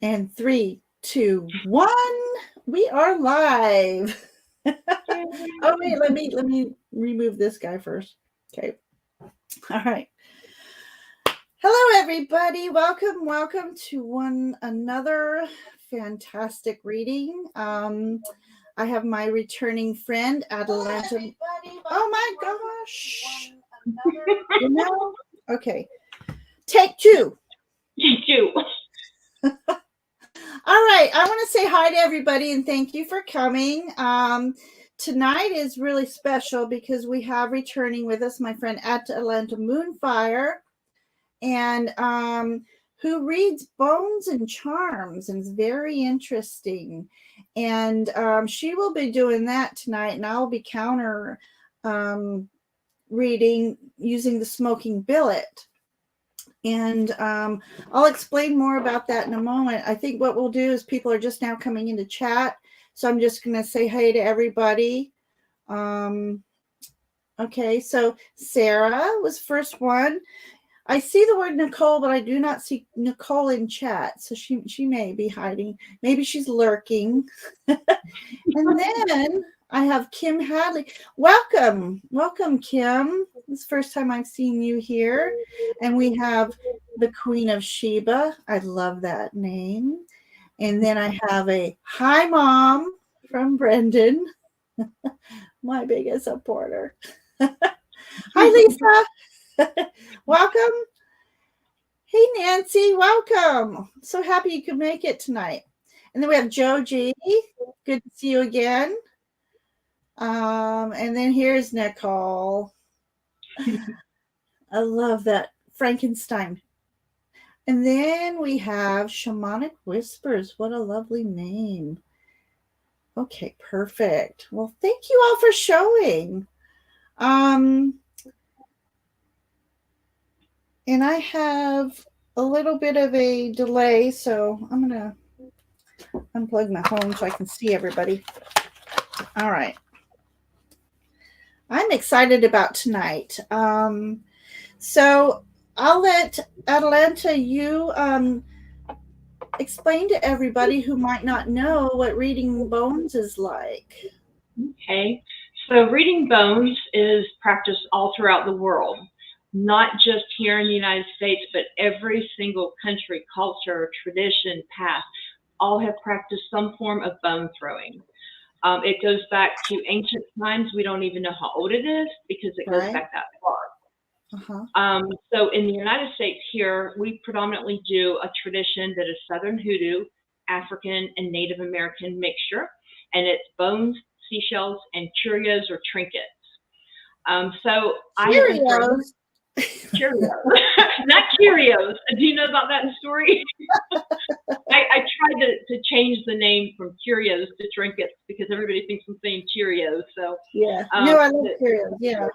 And 3, 2, 1. We are live. Oh wait, let me remove this guy first. Okay. All right. Hello, everybody. Welcome to another fantastic reading. I have my returning friend, Atalanta. Oh my gosh. Okay. Take 2. Take 2. All right. I want to say hi to everybody and thank you for coming. Tonight is really special because we have returning with us my friend Atalanta Moonfire, and who reads Bones and Charms, and is very interesting. And she will be doing that tonight, and I'll be counter reading using the Smoking Billet. And I'll explain more about that in a moment. I think what we'll do is people are just now coming into chat, so I'm just going to say hey to everybody. Okay, so Sarah was first one. I see the word Nicole, but I do not see Nicole in chat, so she may be hiding. Maybe she's lurking. And then I have Kim Hadley. Welcome, Kim. It's the first time I've seen you here. And we have the Queen of Sheba. I love that name. And then I have a hi, Mom, from Brendan, my biggest supporter. Hi, Lisa. Welcome. Hey, Nancy. Welcome. So happy you could make it tonight. And then we have Joe G. Good to see you again. And then here's Nicole. I love that. Frankenstein. And then we have Shamanic Whispers. What a lovely name. Okay, perfect. Well, thank you all for showing. And I have a little bit of a delay, so I'm going to unplug my phone so I can see everybody. All right. I'm excited about tonight. So I'll let Atalanta, you explain to everybody who might not know what reading bones is like. Okay. So reading bones is practiced all throughout the world, not just here in the United States, but every single country, culture, tradition, past, all have practiced some form of bone throwing. It goes back to ancient times. We don't even know how old it is because it goes back that far. So in the United States here, we predominantly do a tradition that is Southern Hoodoo, African, and Native American mixture, and it's bones, seashells, and curios or trinkets. So Cheerios. Cheerios, not Cheerios. Do you know about that story? I tried to change the name from Cheerios to trinkets because everybody thinks I'm saying Cheerios. So yeah, no, I love Cheerios. Yeah.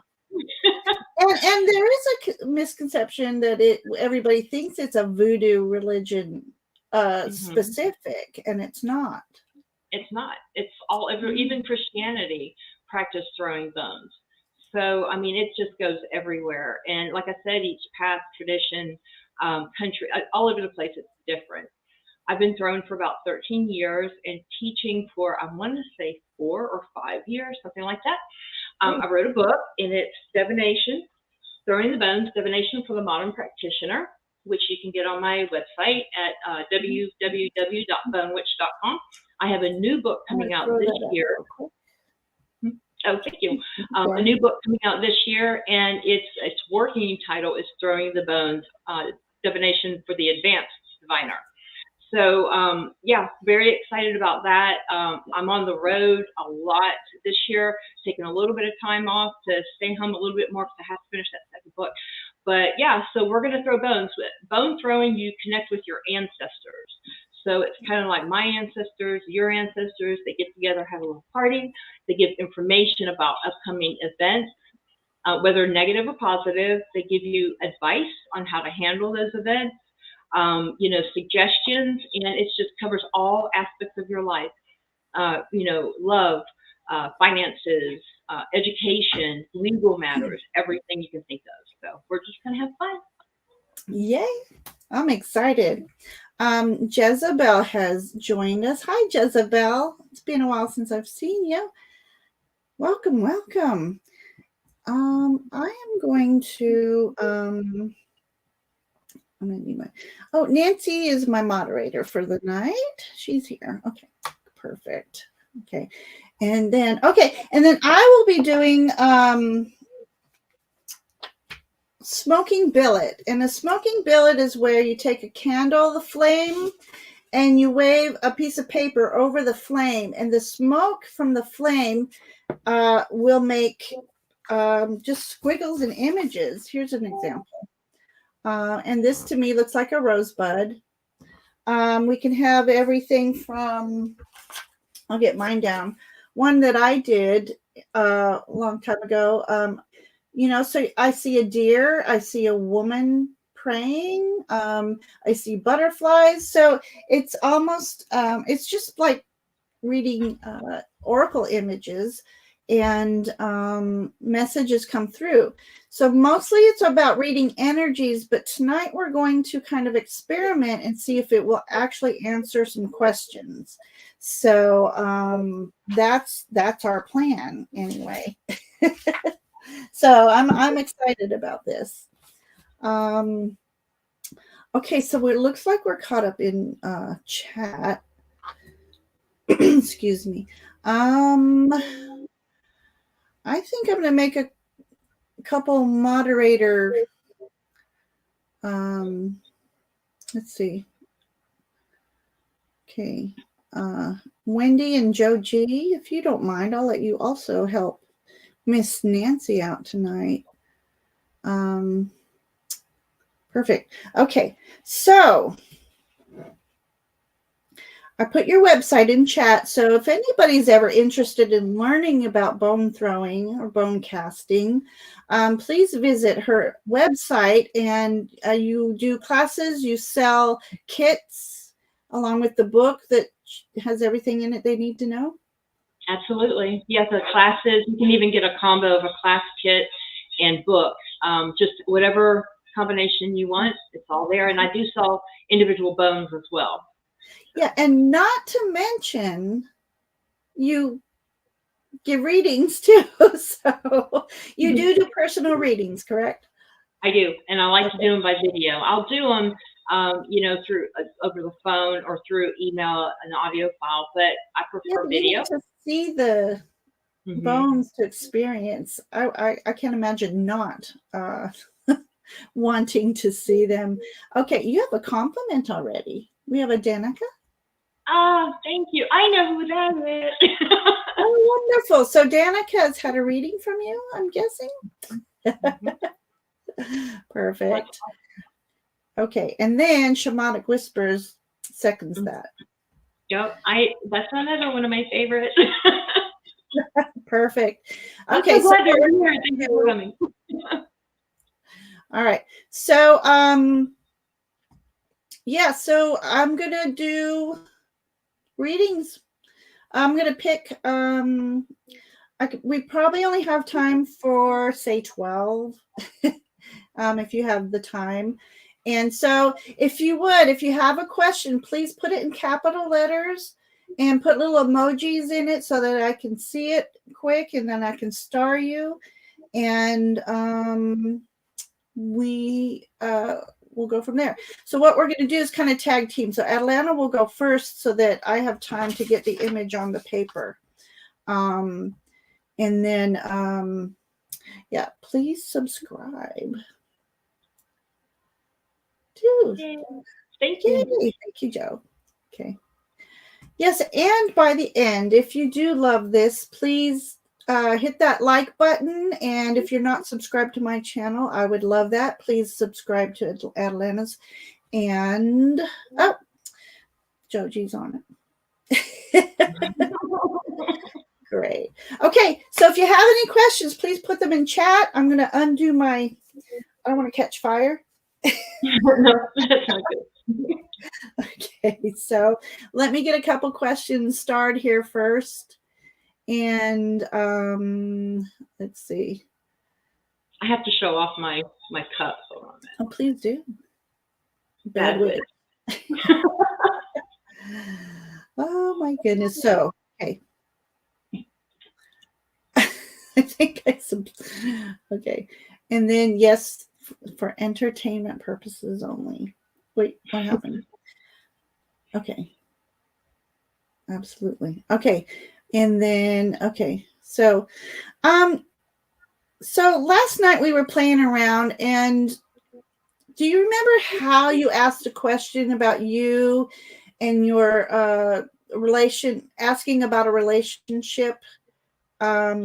And there is a misconception that everybody thinks it's a voodoo religion specific, and it's not. It's not. It's all even Christianity practiced throwing bones. So I mean, it just goes everywhere. And like I said, each path, tradition, country, all over the place, it's different. I've been throwing for about 13 years and teaching for, I want to say 4 or 5 years, something like that. I wrote a book, and it's Divination, Throwing the Bones, Divination for the Modern Practitioner, which you can get on my website at www.bonewitch.com. I have a new book coming out this year. Oh, thank you. A new book coming out this year, and its working title is Throwing the Bones, Divination for the Advanced Diviner. So, yeah, very excited about that. I'm on the road a lot this year, taking a little bit of time off to stay home a little bit more because I have to finish that second book. But, yeah, so we're going to throw bones. Bone throwing, you connect with your ancestors. So it's kind of like my ancestors, your ancestors. They get together, have a little party. They give information about upcoming events, whether negative or positive. They give you advice on how to handle those events. Suggestions, and it just covers all aspects of your life. Love, finances, education, legal matters, everything you can think of. So we're just going to have fun. Yay. I'm excited. Jezebel has joined us. Hi, Jezebel. It's been a while since I've seen you. Welcome, welcome. I am going to I'm gonna do my Nancy is my moderator for the night. She's here. Okay, perfect. Okay. And then I will be doing Smoking Billet. And a smoking billet is where you take a candle, the flame, and you wave a piece of paper over the flame, and the smoke from the flame will make just squiggles and images. Here's an example. And this to me looks like a rosebud. We can have everything from, I'll get mine down. One that I did a long time ago. So I see a deer, I see a woman praying, I see butterflies. So it's almost, it's just like reading oracle images, and messages come through. So mostly it's about reading energies, but tonight we're going to kind of experiment and see if it will actually answer some questions. So that's our plan anyway. So I'm excited about this. Okay, so it looks like we're caught up in chat. Excuse me. I think I'm going to make a couple moderator. Let's see. Okay. Wendy and Joe G, if you don't mind, I'll let you also help Miss Nancy out tonight. Perfect. Okay. So I put your website in chat. So if anybody's ever interested in learning about bone throwing or bone casting, please visit her website, and you do classes, you sell kits along with the book that has everything in it they need to know. Absolutely. Yes, the classes, you can even get a combo of a class kit and book. Just whatever combination you want, it's all there. And I do sell individual bones as well. Yeah, and not to mention, you give readings too. So you do personal readings, correct? I do, and I like to do them by video. I'll do them, through over the phone or through email, an audio file, but I prefer video. To see the bones to experience. I can't imagine not wanting to see them. Okay, you have a compliment already. We have a Danica. Oh, thank you. I know who that is. Oh, wonderful. So Danica has had a reading from you, I'm guessing. Perfect. Okay, and then Shamanic Whispers seconds that. Yep, that's another one of my favorites. Perfect. Okay, I'm so glad you're here. Thank you for coming. All right. So so I'm gonna do readings. I'm gonna pick we probably only have time for, say, 12 if you have the time. And so if you have a question, please put it in capital letters and put little emojis in it so that I can see it quick, and then I can star you. And we'll go from there. So what we're going to do is kind of tag team. So Atalanta will go first so that I have time to get the image on the paper. And then, please subscribe. Dude. Thank you. Thank you, Joe. Okay. Yes, and by the end, if you do love this, please hit that like button. And if you're not subscribed to my channel, I would love that. Please subscribe to Atalanta's. And, Joji's on it. Great. Okay, so if you have any questions, please put them in chat. I'm going to undo I don't want to catch fire. No, that's not good. Okay, so let me get a couple questions started here first. And let's see. I have to show off my cup. Hold on a minute. Oh, please do. Bad wig. Oh my goodness. So, okay. I think okay. And then yes, for entertainment purposes only. Wait, what happened? Okay. Absolutely. Okay. And then okay. So last night we were playing around, and do you remember how you asked a question about you and your asking about a relationship? Yeah.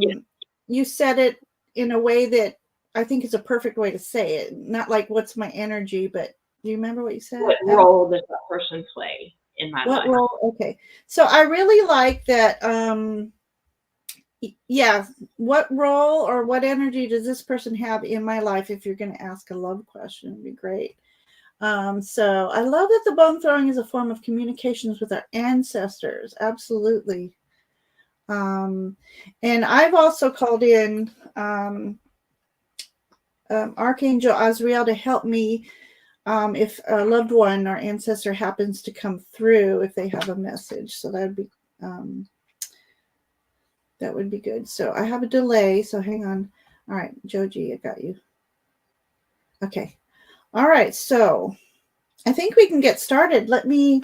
You said it in a way that I think is a perfect way to say it. Not like what's my energy, but do you remember what you said? What role does that person play in my life? What role? Okay. So I really like that. Yeah. What role or what energy does this person have in my life? If you're going to ask a love question, it'd be great. So I love that the bone throwing is a form of communications with our ancestors. Absolutely. And I've also called in Archangel Azrael to help me if a loved one or ancestor happens to come through, if they have a message. So that would be good. So I have a delay, so hang on. All right, Joji, I got you. Okay. All right, so I think we can get started. Let me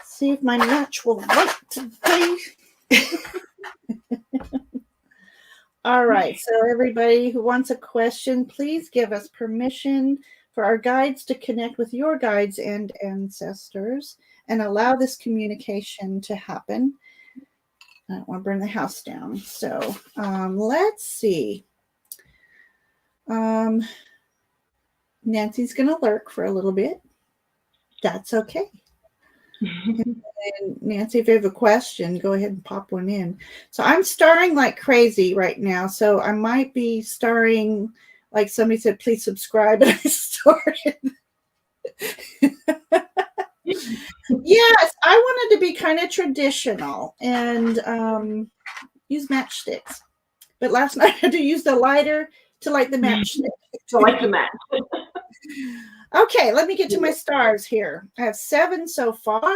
see if my natural light today. All right, so everybody who wants a question, please give us permission for our guides to connect with your guides and ancestors and allow this communication to happen. I don't want to burn the house down. So let's see. Nancy's going to lurk for a little bit. That's okay. And Nancy, if you have a question, go ahead and pop one in. So I'm starring like crazy right now. So I might be starring like somebody said, please subscribe. And I started. Yes, I wanted to be kind of traditional and use matchsticks. But last night I had to use the lighter to light the matchstick. To light the match. Okay, let me get to my stars here. I have 7 so far.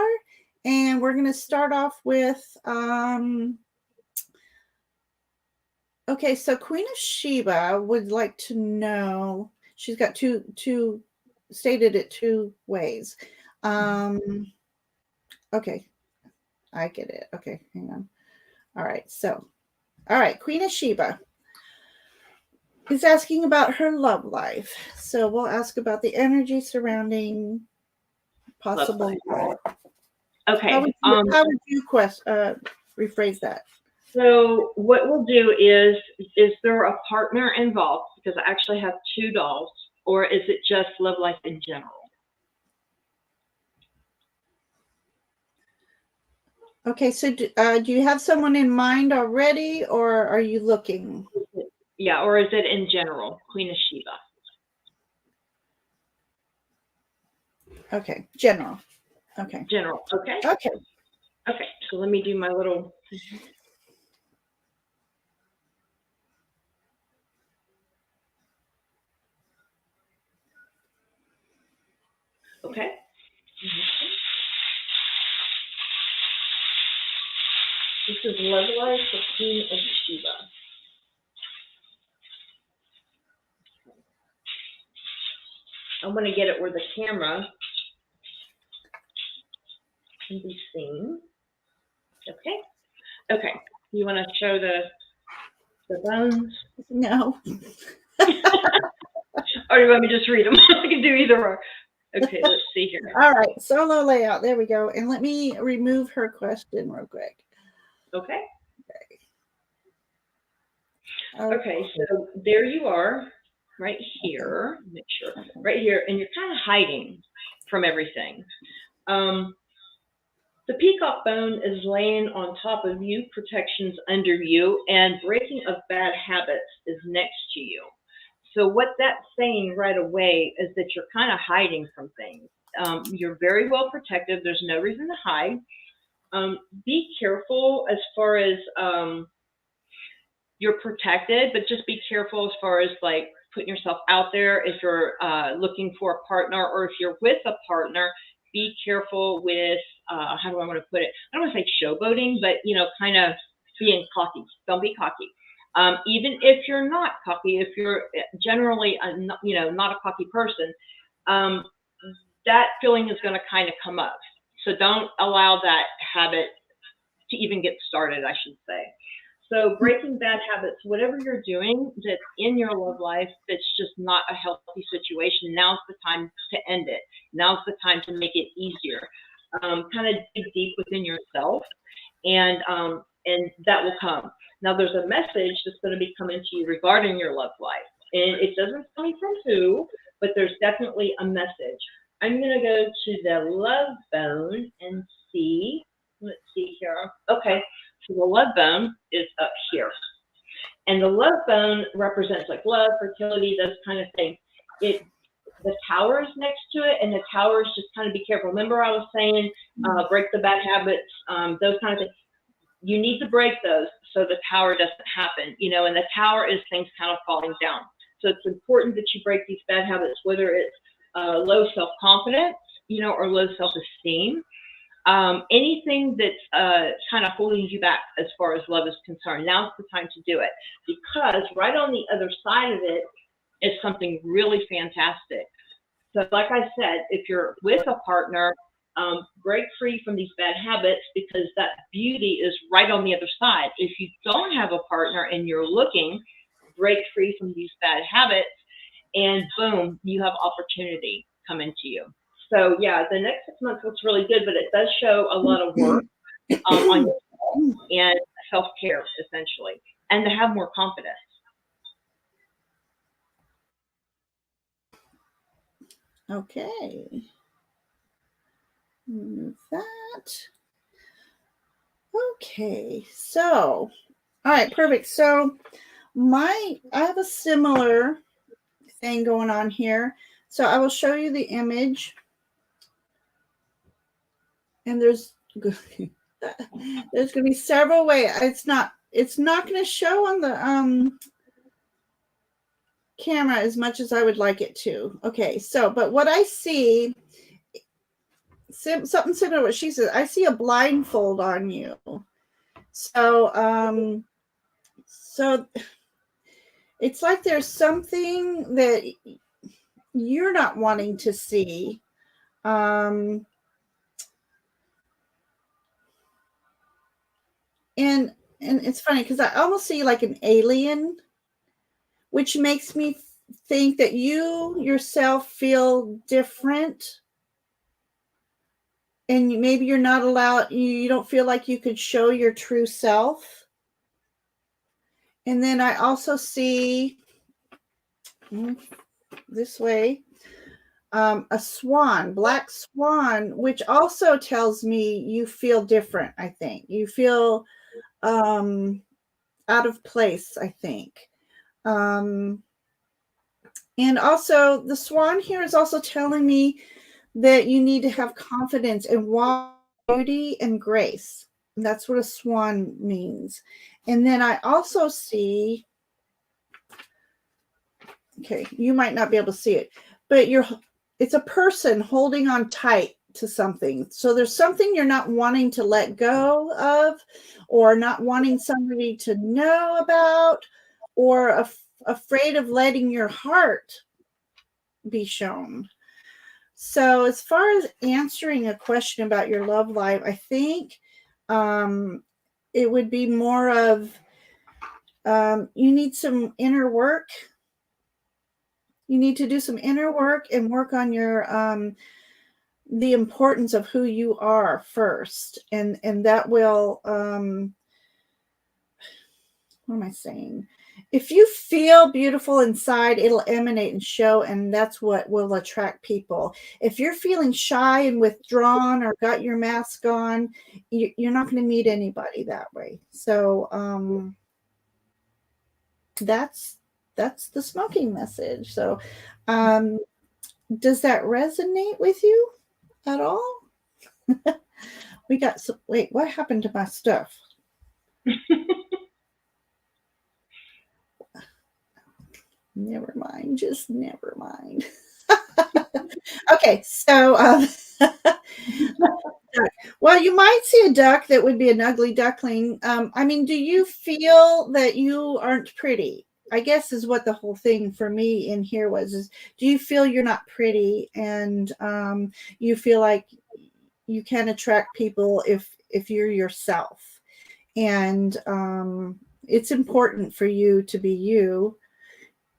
And we're going to start off with, okay, so Queen of Sheba would like to know, she's got two stated it 2 ways. Okay, I get it. Okay, hang on. All right, Queen of Sheba is asking about her love life. So we'll ask about the energy surrounding possible love. Okay. How would you rephrase that? So what we'll do is there a partner involved? Because I actually have 2 dolls, or is it just love life in general? Okay, so do you have someone in mind already, or are you looking? Yeah, or is it in general, Queen of Sheba? Okay, general. Okay. General, okay? Okay. Okay, so let me do my little... Okay. This is Love Life for Queen of Sheba. I'm going to get it where the camera can be seen. Okay. Okay. You want to show the bones? No. Or do you want me to just read them? I can do either or. Okay, let's see here. All right, solo layout. There we go. And let me remove her question real quick. Okay. Okay, so there you are, right here. Make sure, right here, and you're kind of hiding from everything. The peacock bone is laying on top of you, protections under you, and breaking of bad habits is next to you. So what that's saying right away is that you're kind of hiding from things. You're very well protected. There's no reason to hide. Be careful as far as you're protected, but just be careful as far as like putting yourself out there, if you're looking for a partner, or if you're with a partner, be careful with, how do I want to put it? I don't want to say showboating, but, kind of being cocky. Don't be cocky. Even if you're not cocky, if you're generally, not a cocky person, that feeling is going to kind of come up. So don't allow that habit to even get started, I should say. So breaking bad habits, whatever you're doing that's in your love life that's just not a healthy situation, now's the time to end it. Now's the time to make it easier. Kind of dig deep within yourself, and that will come. Now there's a message that's going to be coming to you regarding your love life, and it doesn't tell me from who, but there's definitely a message. I'm going to go to the love bone and see. Let's see here. Okay, so the love bone is up here. And the love bone represents like love, fertility, those kind of things. The tower is next to it, and the tower is just kind of be careful. Remember I was saying break the bad habits, those kind of things. You need to break those so the tower doesn't happen, and the tower is things kind of falling down. So it's important that you break these bad habits, whether it's low self-confidence, or low self-esteem. Anything that's kind of holding you back as far as love is concerned. Now's the time to do it, because right on the other side of it is something really fantastic. So like I said, if you're with a partner, break free from these bad habits, because that beauty is right on the other side. If you don't have a partner and you're looking, break free from these bad habits, and boom, you have opportunity coming to you. So yeah, the next 6 months looks really good, but it does show a lot of work on yourself and self-care, essentially, and to have more confidence. Okay. That. Okay. So, all right, perfect. So I have a similar thing going on here. So I will show you the image. And there's going to be several ways. It's not going to show on the camera as much as I would like it to. Okay, so but what I see, something similar to what she said, I see a blindfold on you. So so it's like there's something that you're not wanting to see. And it's funny because I almost see like an alien, which makes me think that you yourself feel different, and maybe you're not allowed, you don't feel like you could show your true self. And then I also see this way, a swan, black swan, which also tells me you feel different. I think you feel out of place, I think. And also the swan here is also telling me that you need to have confidence and walk beauty and grace. And that's what a swan means. And then I also see, okay, you might not be able to see it, but it's a person holding on tight to something. So there's something you're not wanting to let go of, or not wanting somebody to know about, or afraid of letting your heart be shown. So as far as answering a question about your love life, I think it would be more of you need some inner work. You need to do some inner work and work on your the importance of who you are first, and that will what am I saying? If you feel beautiful inside, it'll emanate and show, and that's what will attract people. If you're feeling shy and withdrawn or got your mask on, you're not going to meet anybody that way. So that's the smoking message. So does that resonate with you at all? We got some, wait, what happened to my stuff? Never mind. Just never mind. Okay, so well, you might see a duck that would be an ugly duckling. I mean, do you feel that you aren't pretty? I guess is what the whole thing for me in here was, is do you feel you're not pretty, and you feel like you can attract people if you're yourself, and it's important for you to be you.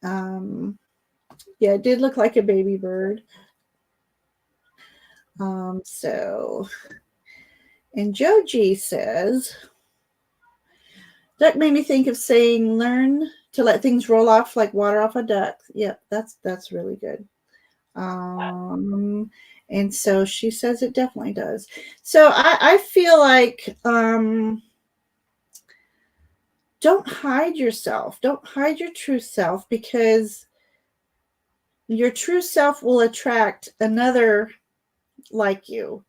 Yeah, it did look like a baby bird. So, and Joji says, duck made me think of saying, learn to let things roll off like water off a duck. Yep, that's really good. And so she says it definitely does. So I feel like don't hide yourself. Don't hide your true self, because your true self will attract another like you.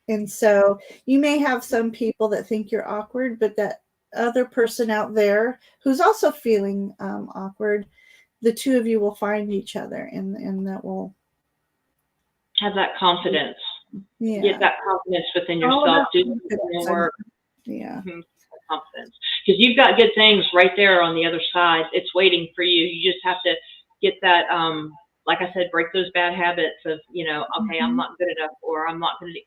And so you may have some people that think you're awkward, but that other person out there who's also feeling awkward, the two of you will find each other, and that will have that confidence. Yeah. Get that confidence within yourself. Do the work. Yeah. Confidence. Because you've got good things right there on the other side. It's waiting for you. You just have to get that, like I said, break those bad habits of, okay, I'm not good enough, or I'm not going to,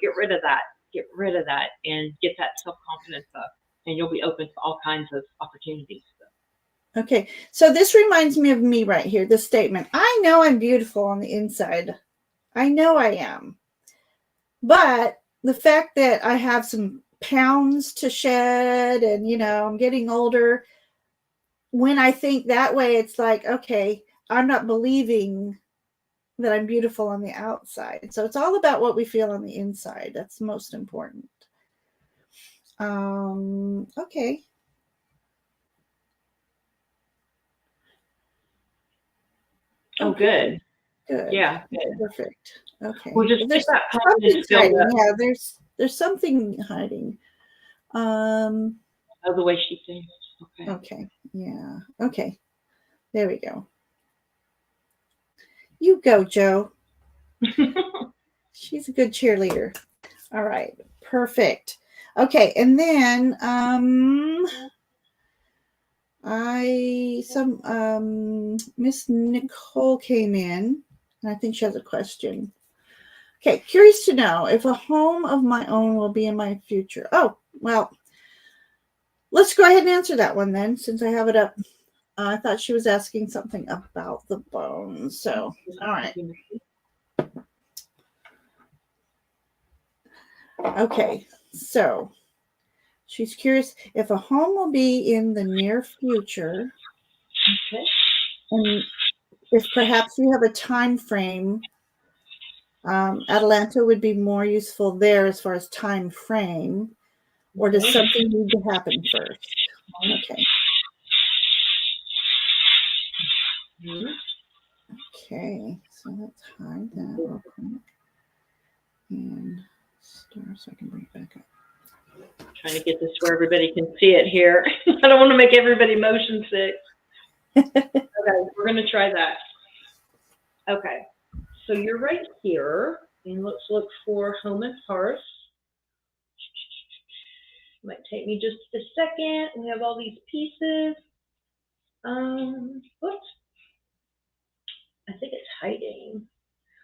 get rid of that. Get rid of that and get that self-confidence up, and you'll be open to all kinds of opportunities. Okay. So this reminds me of me right here, this statement. I know I'm beautiful on the inside. I know I am. But the fact that I have some pounds to shed, and, I'm getting older, when I think that way, it's like, okay, I'm not believing that I'm beautiful on the outside. So it's all about what we feel on the inside. That's most important. Okay. Oh, good. Good. Yeah. Good. Perfect. Okay. We'll just there's that something hiding. Yeah, there's something hiding. Oh, the way she thinks. Okay. Okay. Yeah. Okay. There we go. You go, Joe. She's a good cheerleader. All right. Perfect. Okay. And then Miss Nicole came in, and I think she has a question. Okay. Curious to know if a home of my own will be in my future. Oh, well, let's go ahead and answer that one then, since I have it up. I thought she was asking something about the bones. So, all right. Okay. So, she's curious if a home will be in the near future. Okay. And if perhaps you have a time frame, Atalanta would be more useful there as far as time frame. Or does something need to happen first? Okay. Okay, so let's hide that real quick. And star so I can bring it back up. Trying to get this where everybody can see it here. I don't want to make everybody motion sick. Okay, we're going to try that. Okay, so you're right here, and let's look for home and hearth. Might take me just a second. We have all these pieces. Whoops. I think it's hiding.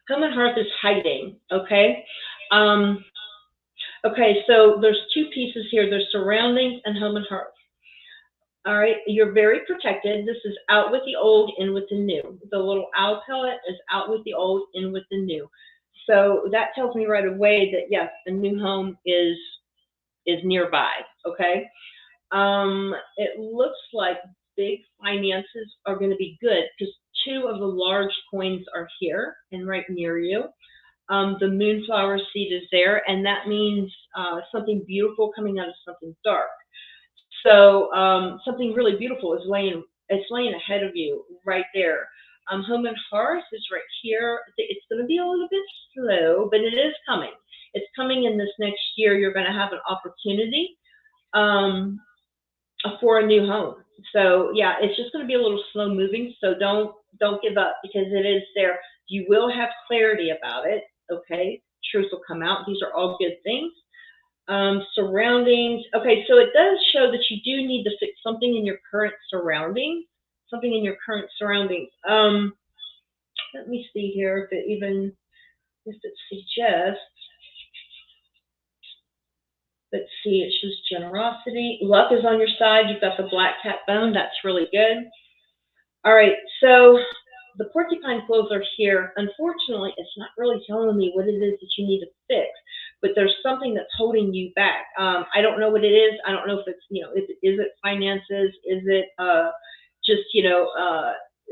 Home and hearth is hiding. Okay. Okay, so there's two pieces here. There's surroundings and home and hearth. All right, you're very protected. This is out with the old, in with the new. The little owl pellet is out with the old, in with the new. So that tells me right away that yes, the new home is nearby. Okay. It looks like big finances are going to be good because two of the large coins are here and right near you. The moonflower seed is there, and that means something beautiful coming out of something dark. So something really beautiful is laying ahead of you right there. Home and hearth is right here. It's going to be a little bit slow, but it is coming. It's coming in this next year. You're going to have an opportunity. for a new home. So yeah, it's just going to be a little slow moving. So don't give up, because it is there. You will have clarity about it. Okay, truth will come out. These are all good things. Surroundings. Okay, so it does show that you do need to fix something in your current surroundings. Something in your current surroundings. Let me see here if it suggests. Let's see, it shows generosity. Luck is on your side. You've got the black cat bone. That's really good. All right, so the porcupine quills are here. Unfortunately, it's not really telling me what it is that you need to fix, but there's something that's holding you back. I don't know what it is. I don't know if it's, is it finances? Is it just,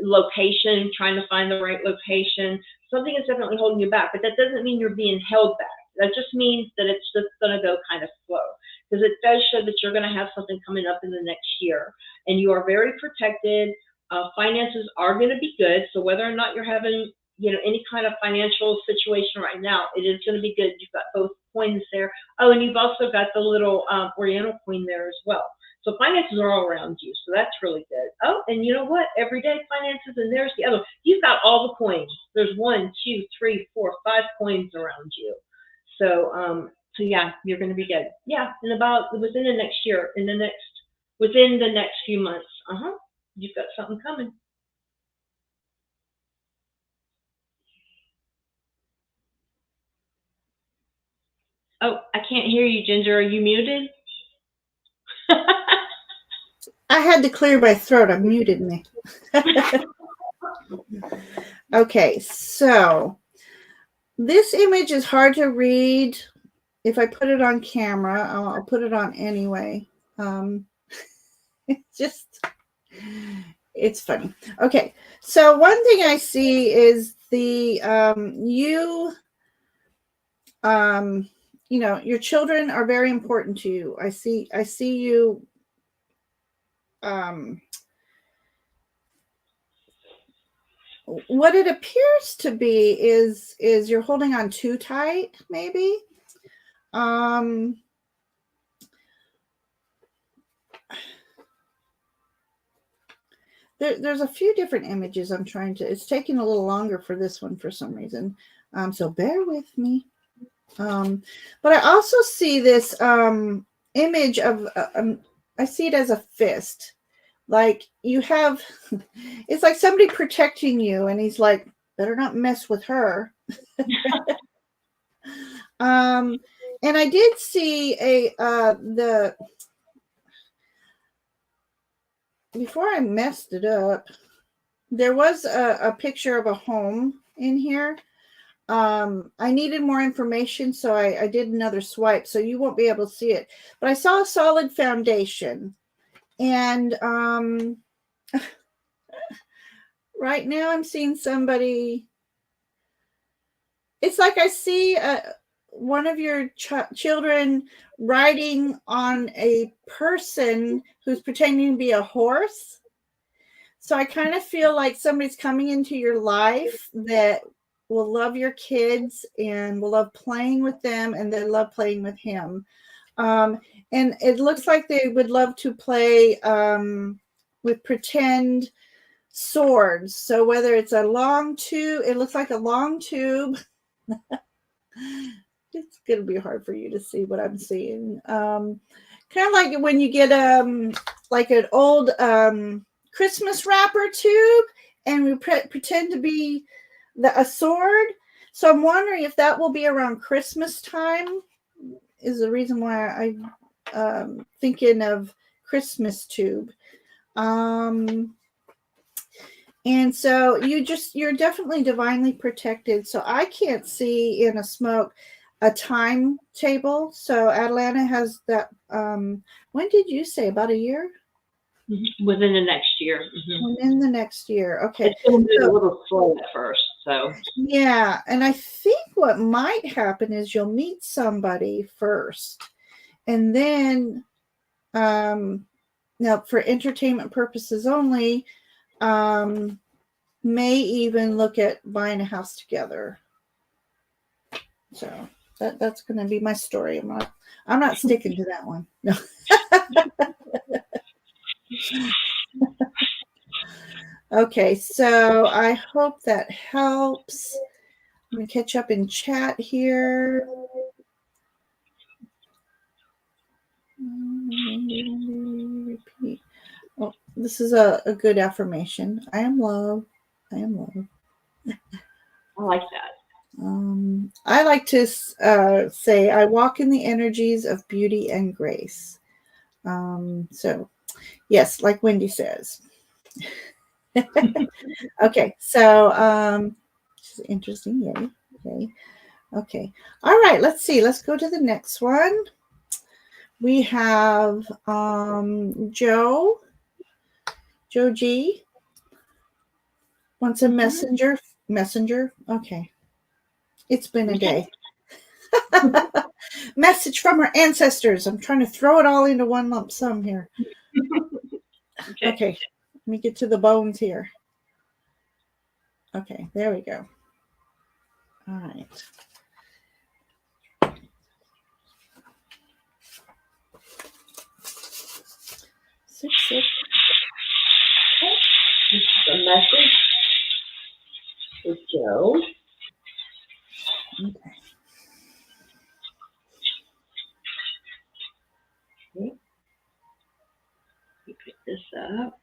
location, trying to find the right location? Something is definitely holding you back, but that doesn't mean you're being held back. That just means that it's just going to go kind of slow, because it does show that you're going to have something coming up in the next year, and you are very protected. Finances are going to be good. So whether or not you're having, any kind of financial situation right now, it is going to be good. You've got both coins there. Oh, and you've also got the little Oriental coin there as well. So finances are all around you. So that's really good. Oh, and you know what? Everyday finances, and there's the other. You've got all the coins. There's 1, 2, 3, 4, 5 coins around you. So, yeah, you're going to be good. Yeah, and within the next year, within the next few months. You've got something coming. Oh, I can't hear you, Ginger. Are you muted? I had to clear my throat. I muted me. Okay, so this image is hard to read. If I put it on camera, I'll put it on anyway. It's funny. Okay, so one thing I see is your children are very important to you. I see you. What it appears to be is you're holding on too tight, maybe. There's a few different images I'm trying to. It's taking a little longer for this one for some reason. So bear with me. But I also see this image of. I see it as a fist. Like you have, it's like somebody protecting you, and he's like, better not mess with her. And I did see before I messed it up, there was a picture of a home in here. I needed more information, so I did another swipe, so you won't be able to see it. But I saw a solid foundation. And right now I'm seeing somebody. It's like I see one of your children riding on a person who's pretending to be a horse. So I kind of feel like somebody's coming into your life that will love your kids and will love playing with them, and they love playing with him. And it looks like they would love to play with pretend swords. So whether it's a long tube, it looks like a long tube. It's going to be hard for you to see what I'm seeing. Kind of like when you get like an old Christmas wrapper tube, and we pretend to be a sword. So I'm wondering if that will be around Christmas time. Is the reason why I'm thinking of Christmas tube. And so you're definitely divinely protected. So I can't see in a smoke a timetable. So Atalanta has that. When did you say? About a year? Within the next year. Within the next year. Okay. It's going to be a little slow at first. So yeah, and I think what might happen is you'll meet somebody first, and then now for entertainment purposes only, may even look at buying a house together. So that's going to be my story. I'm not sticking to that one. No. Okay, so I hope that helps. I'm going to catch up in chat here. Repeat. Oh, this is a good affirmation. I am love. I am love. I like that. I like to say, I walk in the energies of beauty and grace. So, yes, like Wendy says. Okay, so this is interesting. Yay. Okay. Okay. All right, let's see. Let's go to the next one. We have Joe. Joe G wants a messenger. Messenger. Okay. It's been a day. Message from our ancestors. I'm trying to throw it all into one lump sum here. Okay. Let me get to the bones here. Okay, there we go. All right. Six. Okay. This is a message for Joe. Okay. Okay. Let me pick this up.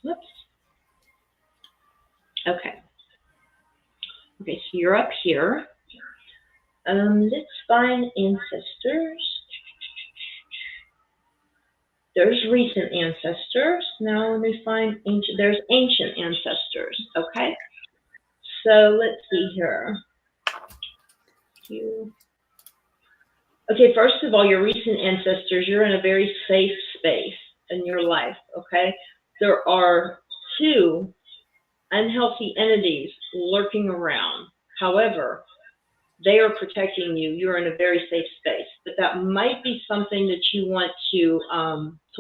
Whoops. Okay. Okay, so you're up here. Let's find ancestors. There's recent ancestors. Now let me find ancient. There's ancient ancestors. Okay. So let's see here. Okay, first of all, your recent ancestors, you're in a very safe space in your life. Okay. There are 2 unhealthy entities lurking around. However, they are protecting you. You're in a very safe space, but that might be something that you want to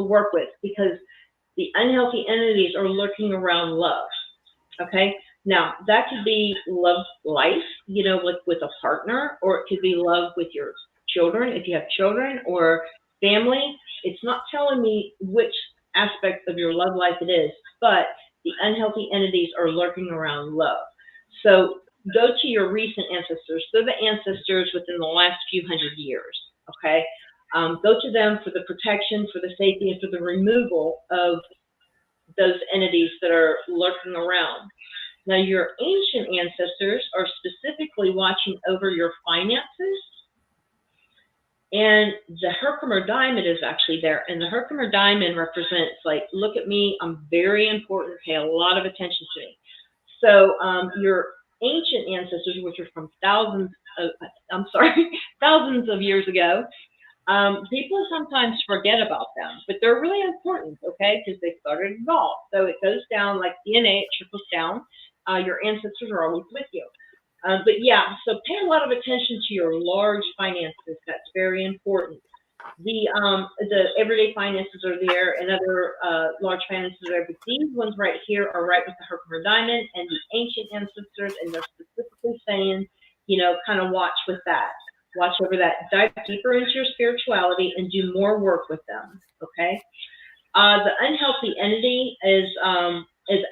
work with, because the unhealthy entities are lurking around love. Okay. Now that could be love life, like with a partner, or it could be love with your children, if you have children, or family. It's not telling me which aspect of your love life it is, but the unhealthy entities are lurking around love. So go to your recent ancestors. They're the ancestors within the last few hundred years, okay? Go to them for the protection, for the safety, and for the removal of those entities that are lurking around. Now, your ancient ancestors are specifically watching over your finances, and the Herkimer diamond is actually there. And the Herkimer diamond represents, like, look at me, I'm very important, pay a lot of attention to me. So your ancient ancestors, which are from thousands of years ago, people sometimes forget about them, but they're really important, okay, because they started it all. So it goes down like DNA, it trickles down. Your ancestors are always with you. But yeah, so pay a lot of attention to your large finances. That's very important. The everyday finances are there, and other large finances are there, but these ones right here are right with the Herkimer diamond and the ancient ancestors, and they're specifically saying, kind of watch with that. Watch over that. Dive deeper into your spirituality and do more work with them. Okay. The unhealthy entity is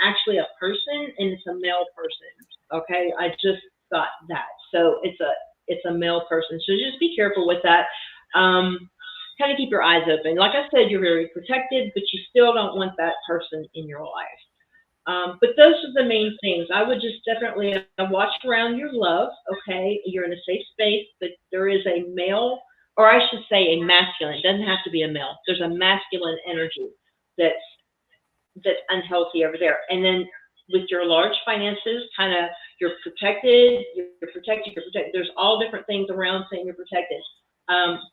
actually a person, and it's a male person. Okay. I just got that. So it's a male person. So just be careful with that. Kind of keep your eyes open. Like I said, you're very protected, but you still don't want that person in your life. But those are the main things. I would just definitely watch around your love, okay? You're in a safe space, but there is a male, or I should say a masculine. It doesn't have to be a male. There's a masculine energy that's unhealthy over there. And then with your large finances, kind of you're protected. There's all different things around saying you're protected.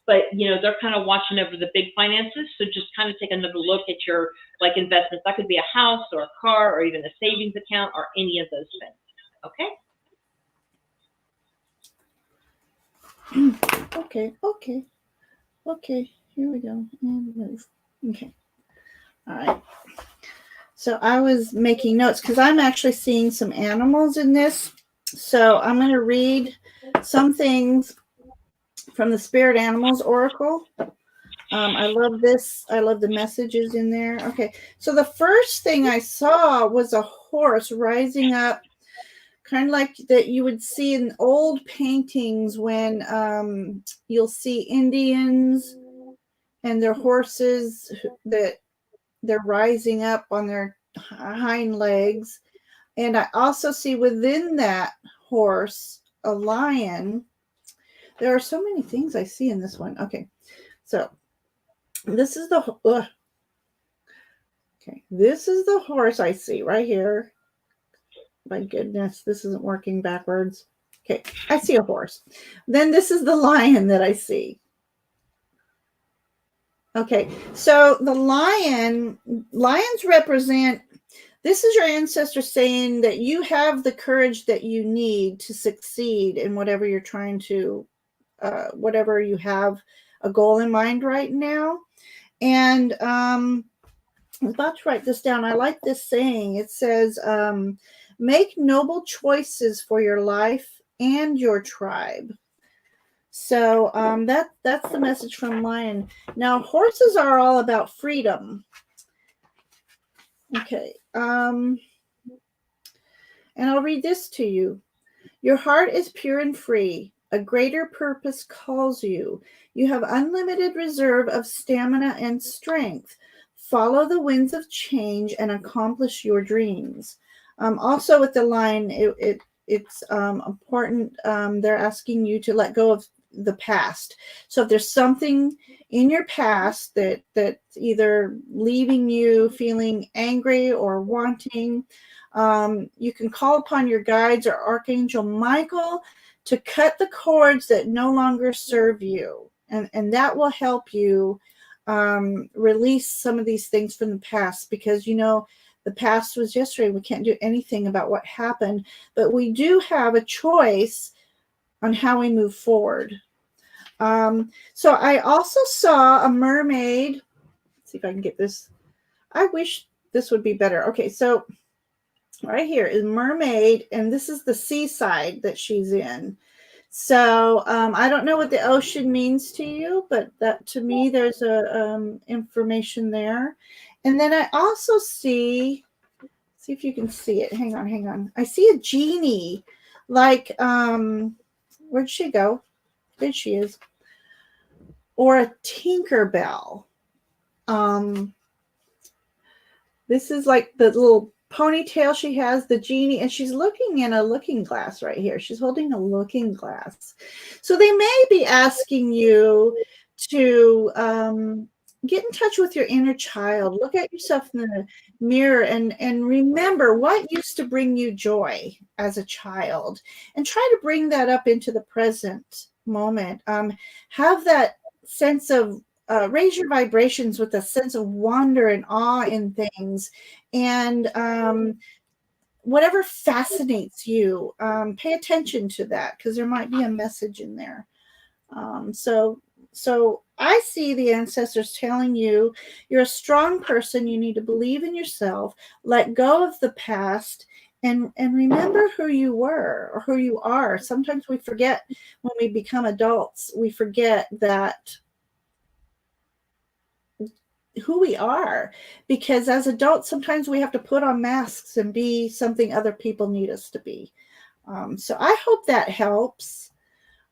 But they're kind of watching over the big finances. So just kind of take another look at your investments. That could be a house or a car or even a savings account or any of those Okay. Okay. Here we go. And move. Okay. All right. So I was making notes because I'm actually seeing some animals in this. So I'm going to read some things from the Spirit Animals Oracle. I love this. I love the messages in there. Okay, so the first thing I saw was a horse rising up, kind of like that you would see in old paintings when you'll see Indians and their horses that they're rising up on their hind legs. And I also see within that horse a lion. There are so many things I see in this one. Okay, so this is the this is the horse I see right here. My goodness, this isn't working backwards. Okay, I see a horse. Then this is the lion that I see. Okay, so the lions represent, this is your ancestor saying that you have the courage that you need to succeed in whatever you're trying to, whatever you have a goal in mind right now. And I'm about to write this down. I like this saying. It says, make noble choices for your life and your tribe. So that's the message from Lion. Now, horses are all about freedom. Okay. And I'll read this to you. Your heart is pure and free. A greater purpose calls you. You have unlimited reserve of stamina and strength. Follow the winds of change and accomplish your dreams. Also with the line, it's important. They're asking you to let go of the past. So if there's something in your past that's either leaving you feeling angry or wanting, you can call upon your guides or Archangel Michael to cut the cords that no longer serve you. And that will help you release some of these things from the past, because, you know, the past was yesterday. We can't do anything about what happened, but we do have a choice on how we move forward. So I also saw a mermaid. Let's see if I can get this. I wish this would be better. Okay, so right here is mermaid, and this is the seaside that she's in. So I don't know what the ocean means to you, but that to me, there's a information there. And then I also see if you can see it. Hang on. I see a genie, like where'd she go? There she is. Or a Tinkerbell. This is like the little ponytail she has, the genie, and she's looking in a looking glass right here. She's holding a looking glass. So they may be asking you to get in touch with your inner child. Look at yourself in the mirror and remember what used to bring you joy as a child, and try to bring that up into the present moment. Have that sense of raise your vibrations with a sense of wonder and awe in things, and whatever fascinates you, pay attention to that, because there might be a message in there. So I see the ancestors telling you you're a strong person. You need to believe in yourself, let go of the past, and remember who you were or who you are. Sometimes we forget when we become adults, we forget that who we are, because as adults sometimes we have to put on masks and be something other people need us to be. So I hope that helps.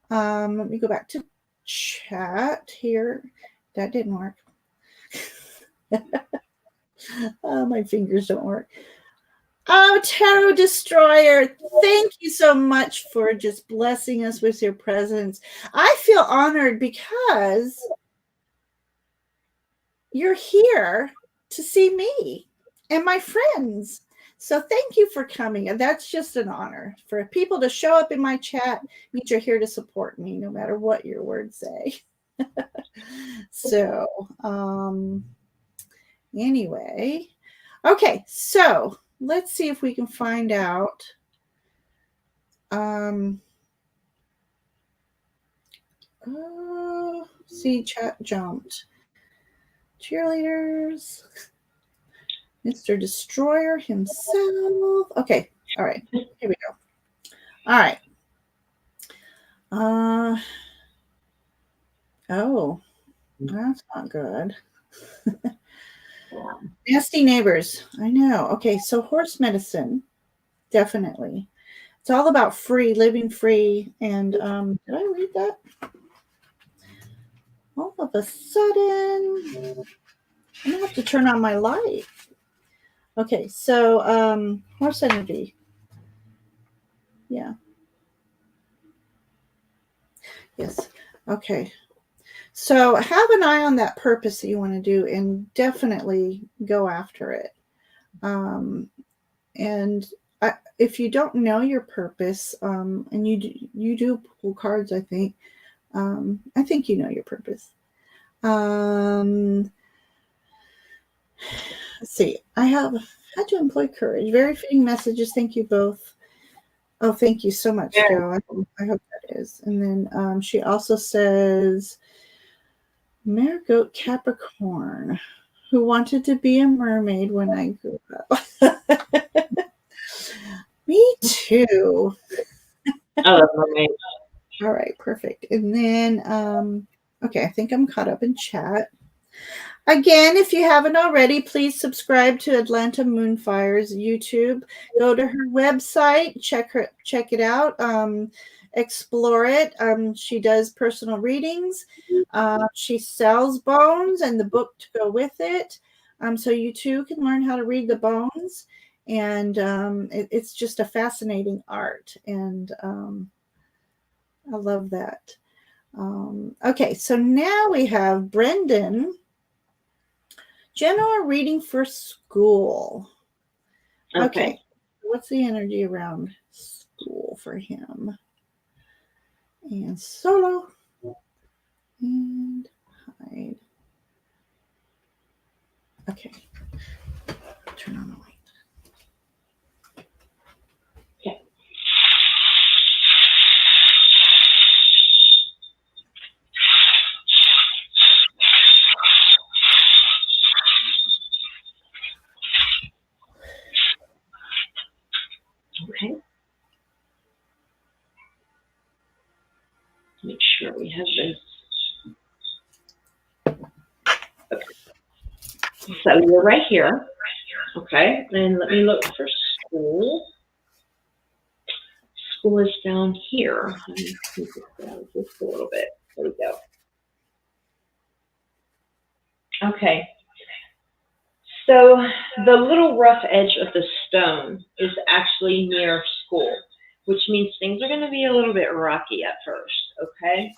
Let me go back to chat here. That didn't work. My fingers don't work. Oh, Tarot Destroyer, thank you so much for just blessing us with your presence. I feel honored because you're here to see me and my friends. So thank you for coming. And that's just an honor. For people to show up in my chat means you're here to support me, no matter what your words say. So anyway, okay, so let's see if we can find out. See, chat jumped. Cheerleaders. Mr. Destroyer himself. Okay. All right. Here we go. All right. Oh. That's not good. Nasty neighbors. I know. Okay, so horse medicine, definitely. It's all about free, living free. And did I read that? All of a sudden, I'm gonna have to turn on my light. Okay, so horse energy. Yeah. Yes. Okay. So have an eye on that purpose that you want to do and definitely go after it. And if you don't know your purpose, and you do pull cards, I think you know your purpose. Let's see. I have had to employ courage. Very fitting messages. Thank you both. Oh, thank you so much, Joe. I hope that is. And then she also says, Marigoat Capricorn, who wanted to be a mermaid when I grew up. Me too. I love mermaids. All right, perfect. And then, okay, I think I'm caught up in chat. Again, if you haven't already, please subscribe to Atalanta Moonfire's YouTube. Go to her website, check it out, explore it. She does personal readings. She sells bones and the book to go with it. So you too can learn how to read the bones. And it's just a fascinating art. And I love that. Okay, so now we have Brendan. General reading for school. Okay. What's the energy around school for him? And solo. And hide. Okay. Turn on the light. Okay. Okay. Make sure we have this. Okay. So you're right here. Okay. And let me look for school. School is down here. Let me move this down just a little bit. There we go. Okay. So the little rough edge of the stone is actually near school, which means things are going to be a little bit rocky at first, okay?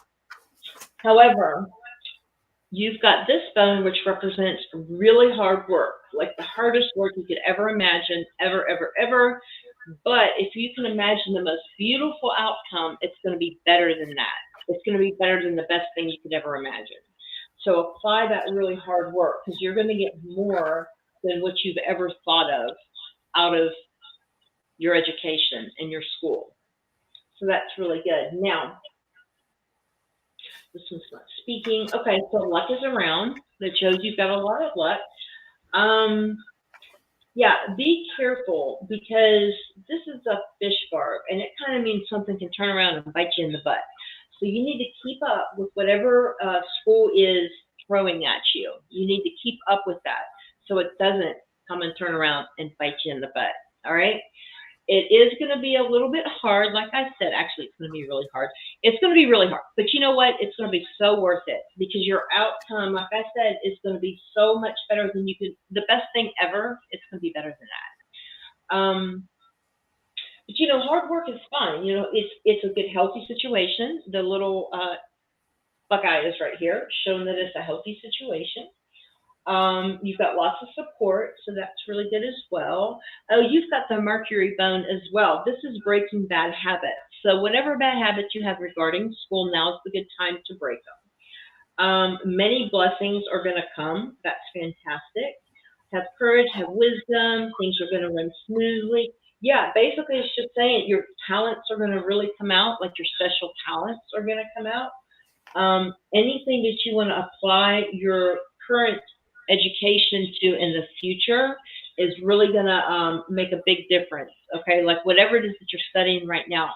However, you've got this bone, which represents really hard work, like the hardest work you could ever imagine, ever, ever, ever. But if you can imagine the most beautiful outcome, it's going to be better than that. It's going to be better than the best thing you could ever imagine. So apply that really hard work, because you're going to get more than what you've ever thought of out of your education and your school. So that's really good. Now, this one's not speaking. Okay, so luck is around. That shows you've got a lot of luck. Yeah, be careful, because this is a fish barb, and it kind of means something can turn around and bite you in the butt. So you need to keep up with whatever school is throwing at you. You need to keep up with that so it doesn't come and turn around and bite you in the butt. All right? It is going to be a little bit hard. Like I said, actually, it's going to be really hard. It's going to be really hard. But you know what? It's going to be so worth it, because your outcome, like I said, is going to be so much better than you could. The best thing ever, it's going to be better than that. But you know, hard work is fine. You know, it's a good, healthy situation. The little Buckeye is right here, showing that it's a healthy situation. You've got lots of support, so that's really good as well. Oh, you've got the Mercury bone as well. This is breaking bad habits. So whatever bad habits you have regarding school, now is the good time to break them. Many blessings are going to come. That's fantastic. Have courage, have wisdom. Things are going to run smoothly. Yeah, basically it's just saying your talents are going to really come out, like your special talents are going to come out. Anything that you want to apply your current education to in the future is really going to make a big difference. Okay, like whatever it is that you're studying right now,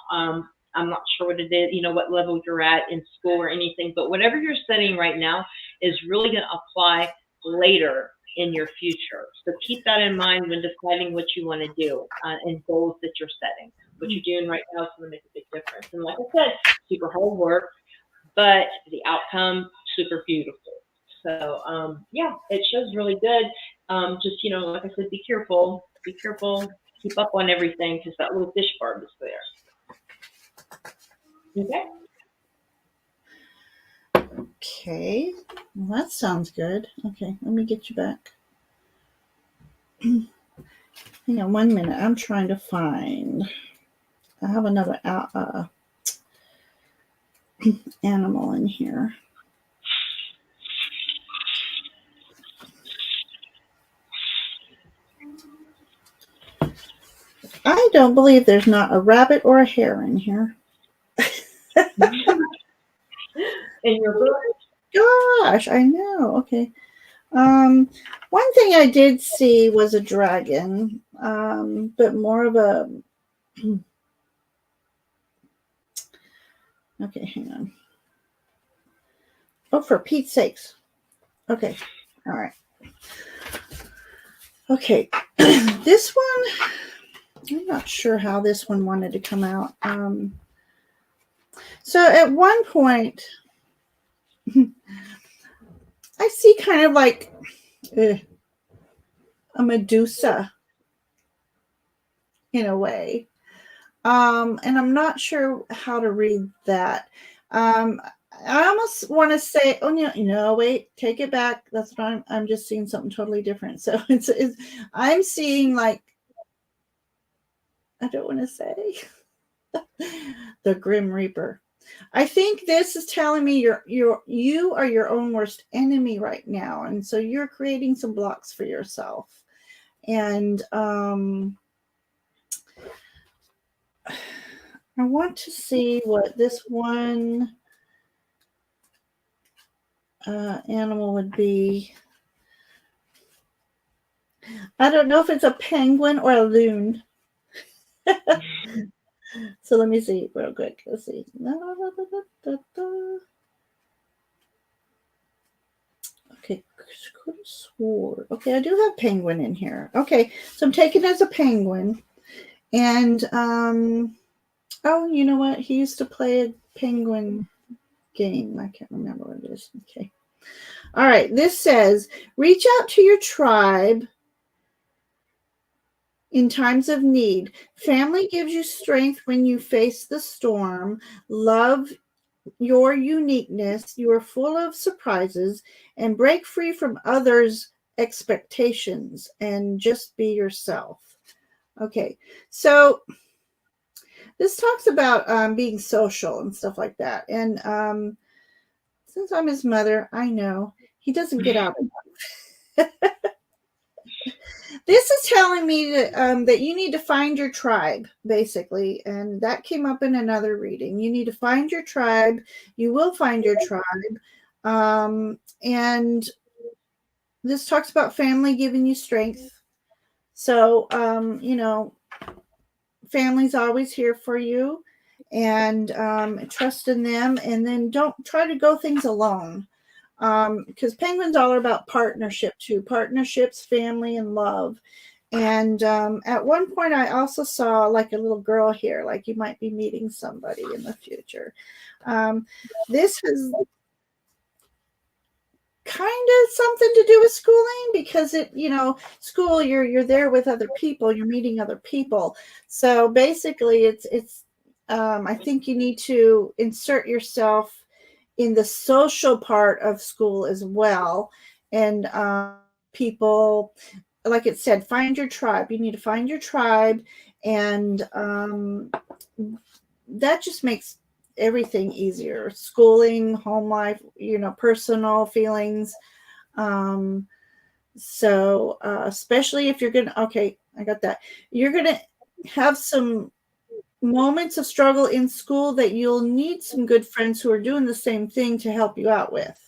I'm not sure what it is, what level you're at in school or anything, but whatever you're studying right now is really going to apply later in your future. So keep that in mind when deciding what you want to do and goals that you're setting. What you're doing right now is going to make a big difference. And like I said, super hard work, but the outcome, super beautiful. So, yeah, it shows really good. Just, like I said, be careful, keep up on everything because that little fish barb is there. Okay. Okay. Well, that sounds good. Okay, let me get you back. Hang on 1 minute. I'm trying to find. I have another animal in here. I don't believe there's not a rabbit or a hare in here. In your book? Gosh, I know. Okay. One thing I did see was a dragon, but more of a. Okay, hang on. Oh, for Pete's sakes. Okay. All right. Okay. This one, I'm not sure how this one wanted to come out. So at one point, I see kind of like a Medusa in a way. And I'm not sure how to read that. I almost want to say, oh no, wait, take it back. That's what I'm just seeing something totally different. So it's I'm seeing like, I don't want to say the Grim Reaper. I think this is telling me you are your own worst enemy right now, and so you're creating some blocks for yourself. And I want to see what this one animal would be. I don't know if it's a penguin or a loon. So let me see real quick. Let's see. Okay, could have swore. Okay, I do have penguin in here. Okay, so I'm taking it as a penguin. And oh, you know what? He used to play a penguin game. I can't remember what it is. Okay. All right. This says, reach out to your tribe in times of need. Family gives you strength when you face the storm. Love your uniqueness. You are full of surprises, and break free from others' expectations and just be yourself. Okay. So this talks about being social and stuff like that. And since I'm his mother, I know he doesn't get out enough. This is telling me that you need to find your tribe, basically. And that came up in another reading. You need to find your tribe. You will find your tribe. And this talks about family giving you strength. So, family's always here for you, and trust in them, and then don't try to go things alone, because penguin's all about partnership too, partnerships, family, and love. And at one point I also saw like a little girl here, like you might be meeting somebody in the future. This is kind of something to do with schooling, because school, you're there with other people, you're meeting other people. So basically it's I think you need to insert yourself in the social part of school as well. And people, like it said, find your tribe. You need to find your tribe, and that just makes everything easier. Schooling, home life, personal feelings. So especially if you're okay, I got that. You're gonna have some moments of struggle in school that you'll need some good friends who are doing the same thing to help you out with.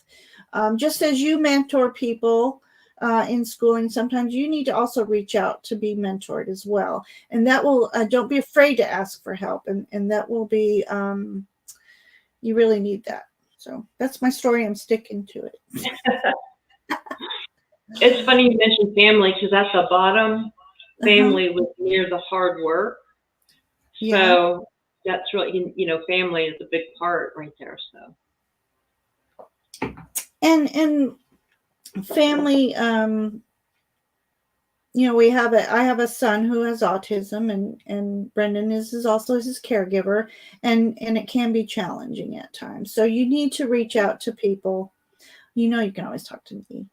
Just as you mentor people, in school, and sometimes you need to also reach out to be mentored as well. And that will, don't be afraid to ask for help, and that will be, you really need that. So that's my story. I'm sticking to it. It's funny you mentioned family, because at the bottom, family was near the hard work. So that's really, family is a big part right there. So. And family, I have a son who has autism, and Brendan is also his caregiver, and it can be challenging at times. So you need to reach out to people. You can always talk to me,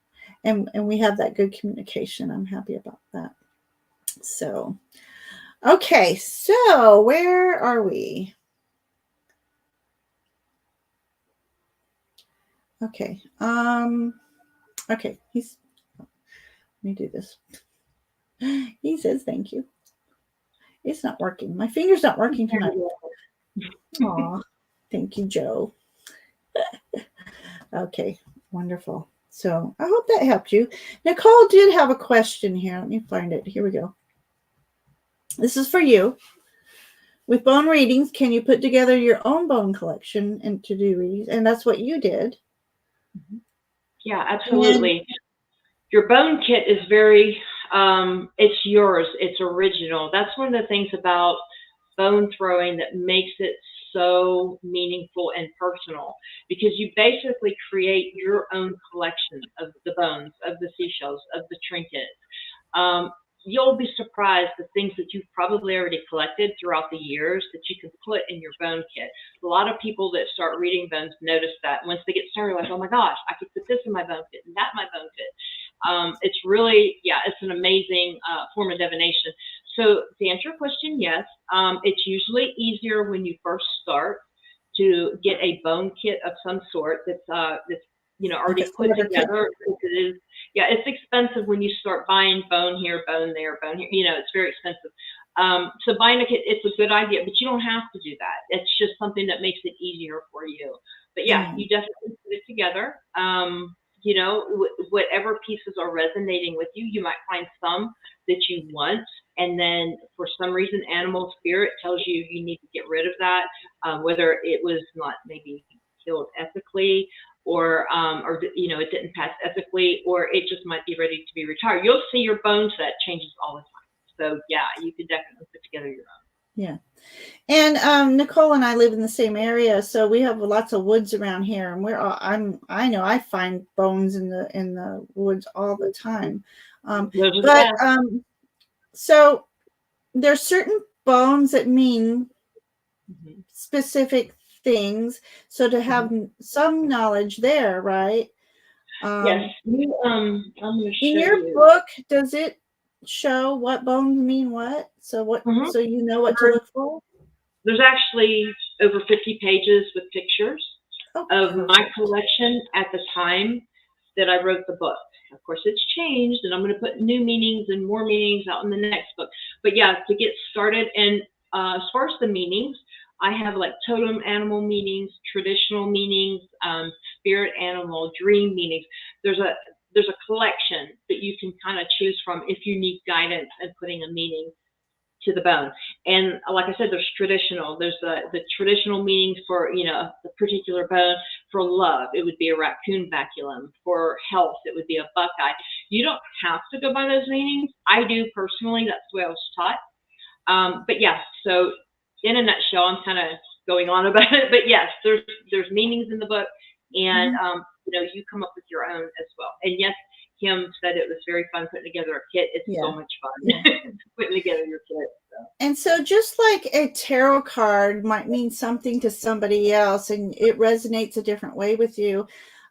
and we have that good communication. I'm happy about that. So, okay, so where are we? Okay. Okay, let me do this. He says thank you. It's not working. My finger's not working tonight. Aw, thank you, Joe. Okay, wonderful. So I hope that helped you. Nicole did have a question here. Let me find it. Here we go. This is for you. With bone readings, can you put together your own bone collection and to do readings? And that's what you did. Yeah, absolutely. And your bone kit is very, it's yours. It's original. That's one of the things about bone throwing that makes it so meaningful and personal, because you basically create your own collection of the bones, of the seashells, of the trinkets. You'll be surprised the things that you've probably already collected throughout the years that you can put in your bone kit. A lot of people that start reading bones notice that once they get started, like, oh my gosh, I could put this in my bone kit and that in my bone kit. It's really, it's an amazing form of divination. So to answer your question, yes, it's usually easier when you first start to get a bone kit of some sort that's already put together. It is, it's expensive when you start buying bone here, bone there, bone here. It's very expensive. So buying a kit, it's a good idea, but you don't have to do that. It's just something that makes it easier for you. But you definitely put it together. Whatever pieces are resonating with you, you might find some that you want, and then for some reason, animal spirit tells you you need to get rid of that, whether it was not maybe killed ethically, or it didn't pass ethically, or it just might be ready to be retired. You'll see your bone set changes all the time. So you can definitely put together your own. Yeah. And Nicole and I live in the same area, so we have lots of woods around here, and I know I find bones in the woods all the time. So there's certain bones that mean specific things. So to have some knowledge there, right? Yes. I'm going to show in your book, does it show what bones mean what? So so you know what to look for? There's actually over 50 pages with pictures of my collection at the time that I wrote the book. Of course, it's changed, and I'm going to put new meanings and more meanings out in the next book. But to get started, and as far as the meanings, I have like totem animal meanings, traditional meanings, spirit animal, dream meanings. There's a collection that you can kind of choose from if you need guidance and putting a meaning to the bone. And like I said, there's traditional. There's the traditional meanings for a particular bone. For love, it would be a raccoon baculum. For health, it would be a buckeye. You don't have to go by those meanings. I do personally. That's the way I was taught. But so in a nutshell, I'm kind of going on about it. But yes, there's meanings in the book, and you come up with your own as well. And yes, Kim said it was very fun putting together a kit. It's so much fun putting together your kit. So. And so just like a tarot card might mean something to somebody else and it resonates a different way with you,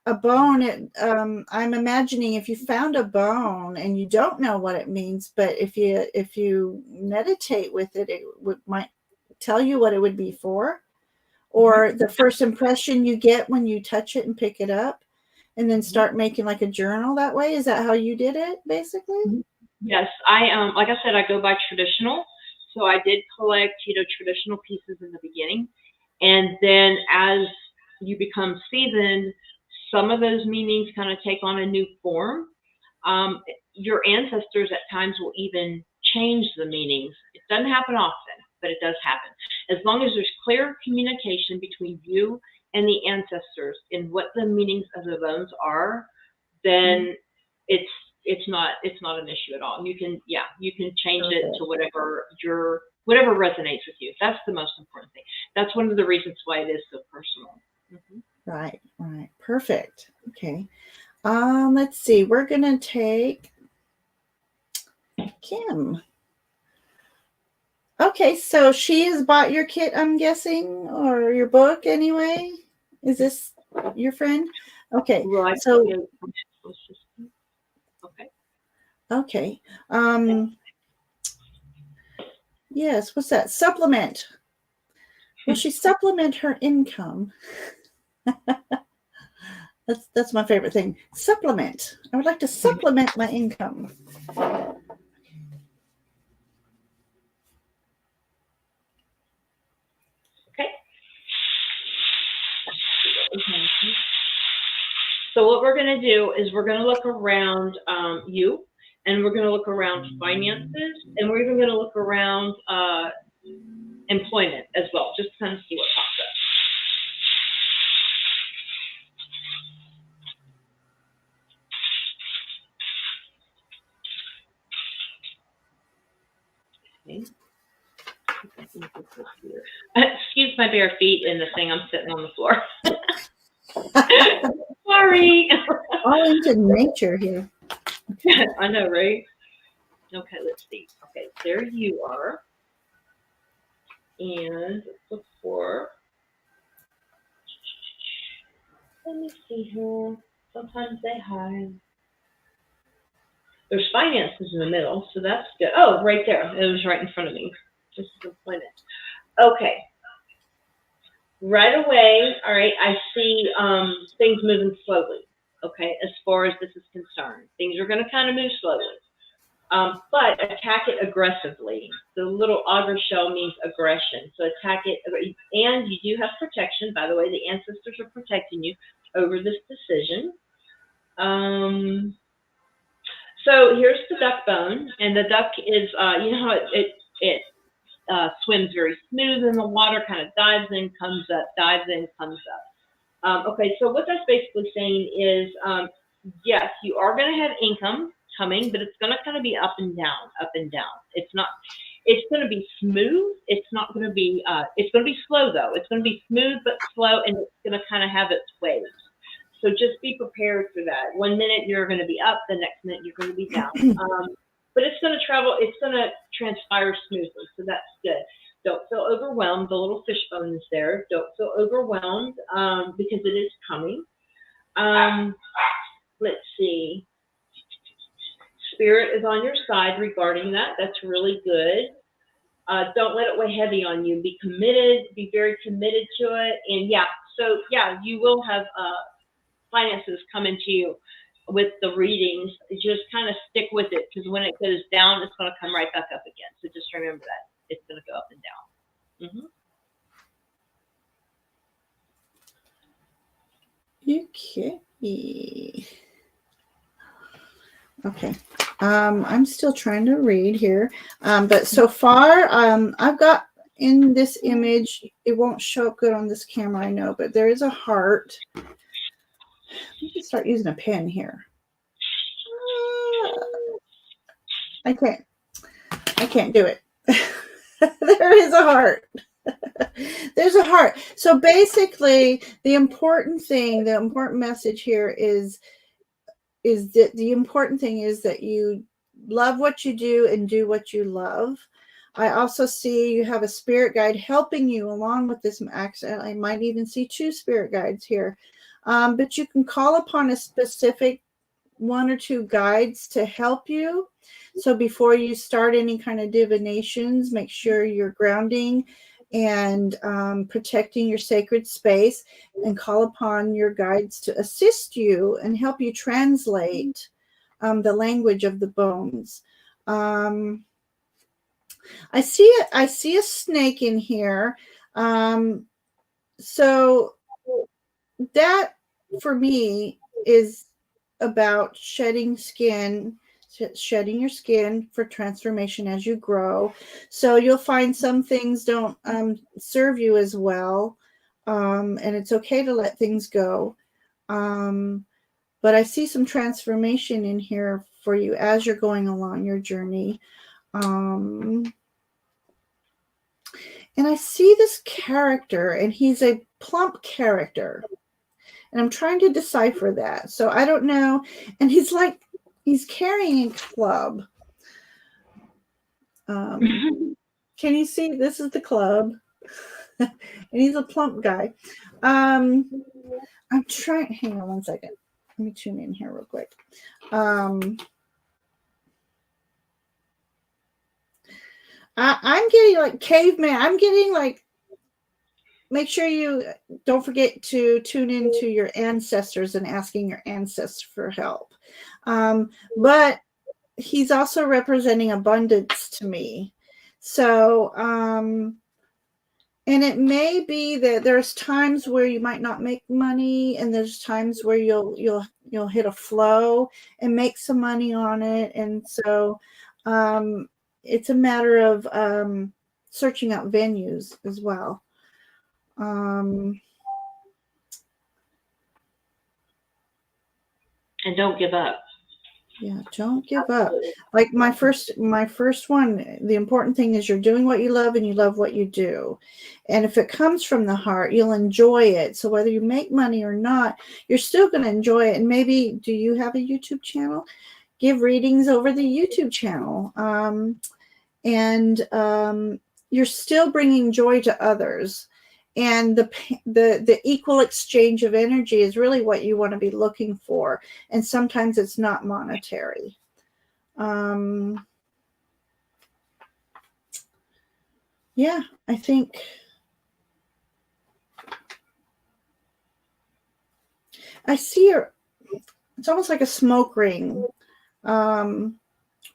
a bone, I'm imagining if you found a bone and you don't know what it means, but if you meditate with it, might tell you what it would be for, or the first impression you get when you touch it and pick it up. And then start making like a journal that way. Is that how you did it, basically? Yes, I like I said, I go by traditional. So I did collect, traditional pieces in the beginning, and then as you become seasoned, some of those meanings kind of take on a new form. Your ancestors at times will even change the meanings. It doesn't happen often, but it does happen. As long as there's clear communication between you and the ancestors in what the meanings of the bones are, then it's not an issue at all. You can change it to whatever resonates with you. That's the most important thing. That's one of the reasons why it is so personal. Right. Perfect. Okay. Let's see. We're gonna take Kim. Okay, so she has bought your kit, I'm guessing, or your book anyway. Is this your friend? Okay. Right. So okay. Yes, what's that? Supplement. Will she supplement her income? That's my favorite thing. Supplement. I would like to supplement my income. Okay. So what we're going to do is we're going to look around you, and we're going to look around finances, and we're even going to look around employment as well, just to kind of see what pops up. Okay. Excuse my bare feet in the thing. I'm sitting on the floor. Sorry. All into nature here. I know, right? Okay, let's see. Okay, there you are. And let's look for. Let me see here. Sometimes they hide. There's finances in the middle, so that's good. Oh, right there. It was right in front of me. Just to point it. Okay. Right away, all right, I see things moving slowly, okay, as far as this is concerned. Things are going to kind of move slowly. But attack it aggressively. The little auger shell means aggression. So attack it, and you do have protection. By the way, the ancestors are protecting you over this decision. So here's the duck bone, and the duck is, you know how it swims very smooth in the water, kind of dives in, comes up, dives in, comes up. Okay, so what that's basically saying is, yes, you are going to have income coming, but it's going to kind of be up and down, up and down. It's going to be smooth. It's not going to be, it's going to be slow though. It's going to be smooth but slow, and it's going to kind of have its waves. So just be prepared for that. 1 minute you're going to be up, the next minute you're going to be down. But it's going to travel, it's going to transpire smoothly, so that's good. Don't feel overwhelmed. The little fishbone is there. Don't feel overwhelmed because it is coming. Let's see. Spirit is on your side regarding that. That's really good. Don't let it weigh heavy on you. Be committed. Be very committed to it. And yeah, so yeah, you will have finances coming to you with the readings. Just kind of stick with it, because when it goes down, it's going to come right back up again. So just remember that. It's going to go up and down. Okay. Okay. I'm still trying to read here. But so far, I've got in this image, it won't show up good on this camera, I know, but there is a heart. Let me start using a pen here. I can't do it. There is a heart. There's a heart. So basically, the important message here is that the important thing is that you love what you do and do what you love. I also see you have a spirit guide helping you along with this action. I might even see 2 spirit guides here. But you can call upon a specific 1 or 2 guides to help you. So before you start any kind of divinations, make sure you're grounding and protecting your sacred space, and call upon your guides to assist you and help you translate the language of the bones. I see a snake in here. So that for me is about shedding your skin for transformation as you grow. So you'll find some things don't serve you as well, and it's okay to let things go. But I see some transformation in here for you as you're going along your journey. And I see this character, and he's a plump character. And I'm trying to decipher that. So I don't know. And he's carrying a club. Can you see? This is the club. And he's a plump guy. I'm trying. Hang on one second. Let me tune in here real quick. I'm getting like caveman. I'm getting like, make sure you don't forget to tune into your ancestors and asking your ancestors for help. But he's also representing abundance to me. So, and it may be that there's times where you might not make money, and there's times where you'll hit a flow and make some money on it. And so, it's a matter of searching out venues as well. And don't give up. Yeah, don't give up. Like my first one, the important thing is you're doing what you love and you love what you do. And if it comes from the heart, you'll enjoy it. So whether you make money or not, you're still going to enjoy it. And maybe, do you have a YouTube channel? Give readings over the YouTube channel. And you're still bringing joy to others. And the equal exchange of energy is really what you want to be looking for. And sometimes it's not monetary. Yeah, I think I see it's almost like a smoke ring.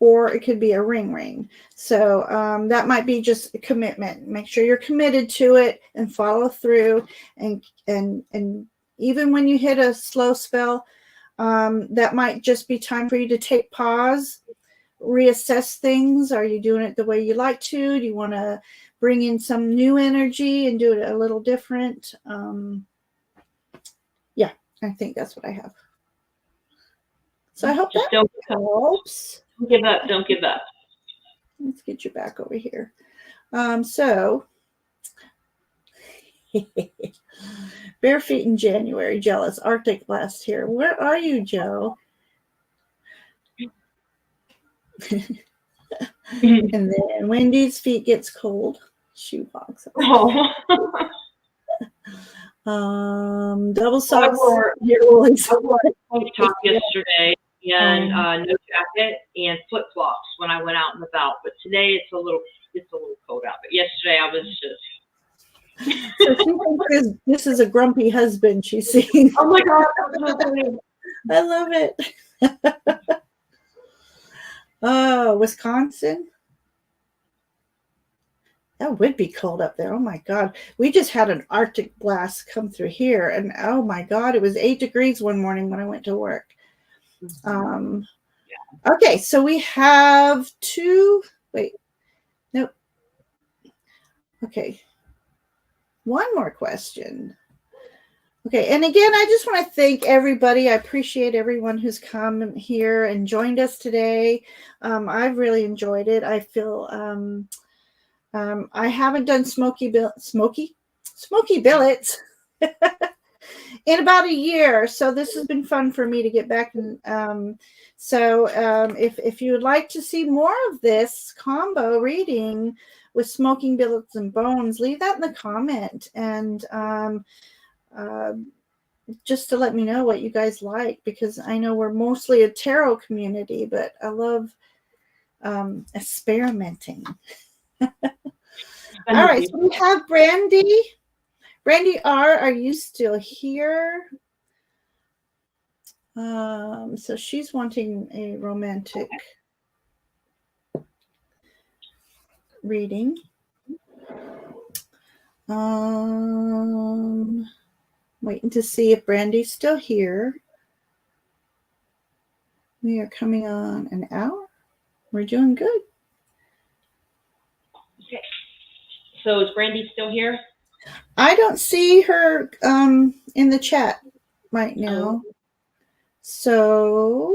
Or it could be a ring. So that might be just a commitment. Make sure you're committed to it and follow through. And even when you hit a slow spell, that might just be time for you to take pause, reassess things. Are you doing it the way you like to? Do you want to bring in some new energy and do it a little different? Yeah, I think that's what I have. So I hope that helps. Don't give up. Don't give up. Let's get you back over here. So, bare feet in January, jealous, Arctic blast here. Where are you, Joe? And then Wendy's feet gets cold. Shoe box. Oh. Double socks. I wore a top yesterday and no jacket and flip flops when I went out and about. But today it's a little cold out. But yesterday I was just. So she thinks this is a grumpy husband she's seeing. Oh my God! I love it. Oh, Wisconsin. That would be cold up there. Oh my God. We just had an Arctic blast come through here. And oh my God, it was 8 degrees one morning when I went to work. Okay, so we have nope. Okay. One more question. Okay, and again, I just want to thank everybody. I appreciate everyone who's come here and joined us today. I've really enjoyed it. I feel I haven't done Smoky Billets in about a year, so this has been fun for me to get back. And if you would like to see more of this combo reading with Smoking Billets and Bones, leave that in the comment, and just to let me know what you guys like, because I know we're mostly a tarot community, but I love experimenting. All right, so we have Brandy. Brandy R, are you still here? So she's wanting a romantic reading. Waiting to see if Brandy's still here. We are coming on an hour. We're doing good. Okay. So is Brandy still here? I don't see her in the chat right now. Oh. So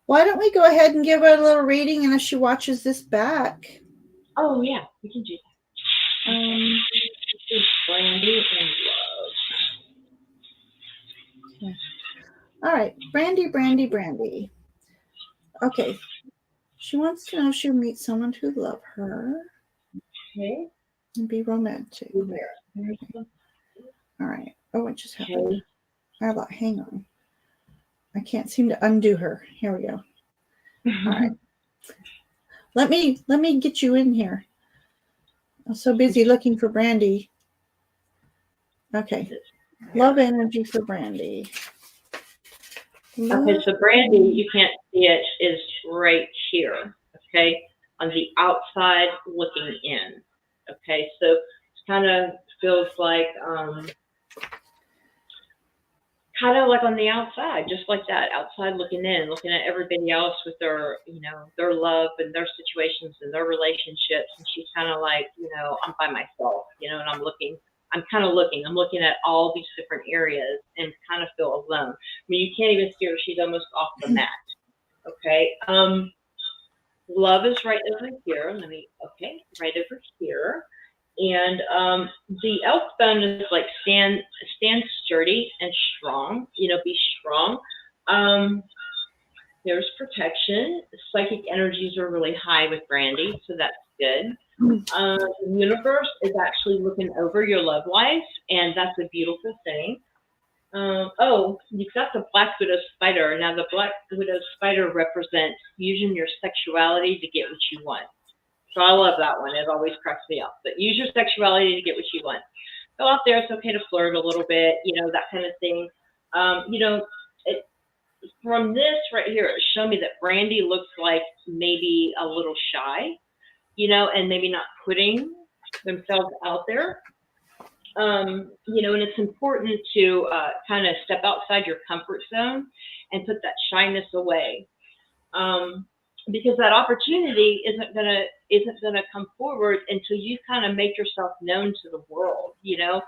why don't we go ahead and give her a little reading, and if she watches this back. Oh yeah, we can do that. This is Brandy and Love. Okay. All right, Brandy. Okay. She wants to know if she'll meet someone who love her. Okay. And be romantic. Okay. All right. Oh, what just happened? Hang on. I can't seem to undo her. Here we go. All right. Let me get you in here. I'm so busy looking for Brandy. Okay. Love energy for Brandy. Okay, so Brandy, you can't see it, is right here, okay, on the outside looking in, okay, so it kind of feels like, kind of like on the outside, just like that, outside looking in, looking at everybody else with their, you know, their love and their situations and their relationships, and she's kind of like, you know, I'm by myself, you know, and I'm looking at all these different areas and kind of feel alone. I mean, you can't even see her, she's almost off the mat, okay, love is right over here, right over here. And the elf bone is like stand sturdy and strong, you know, be strong. There's protection. Psychic energies are really high with Brandy, so that's good. The universe is actually looking over your love life, and that's a beautiful thing. Oh, you've got the Black Widow Spider. Now, the Black Widow Spider represents using your sexuality to get what you want. So I love that one. It always cracks me up. But use your sexuality to get what you want. Go out there. It's okay to flirt a little bit, you know, that kind of thing. You know, from this right here, it showed me that Brandy looks like maybe a little shy, you know, and maybe not putting themselves out there. You know, and it's important to kind of step outside your comfort zone and put that shyness away. Because that opportunity isn't gonna come forward until you kind of make yourself known to the world. You know,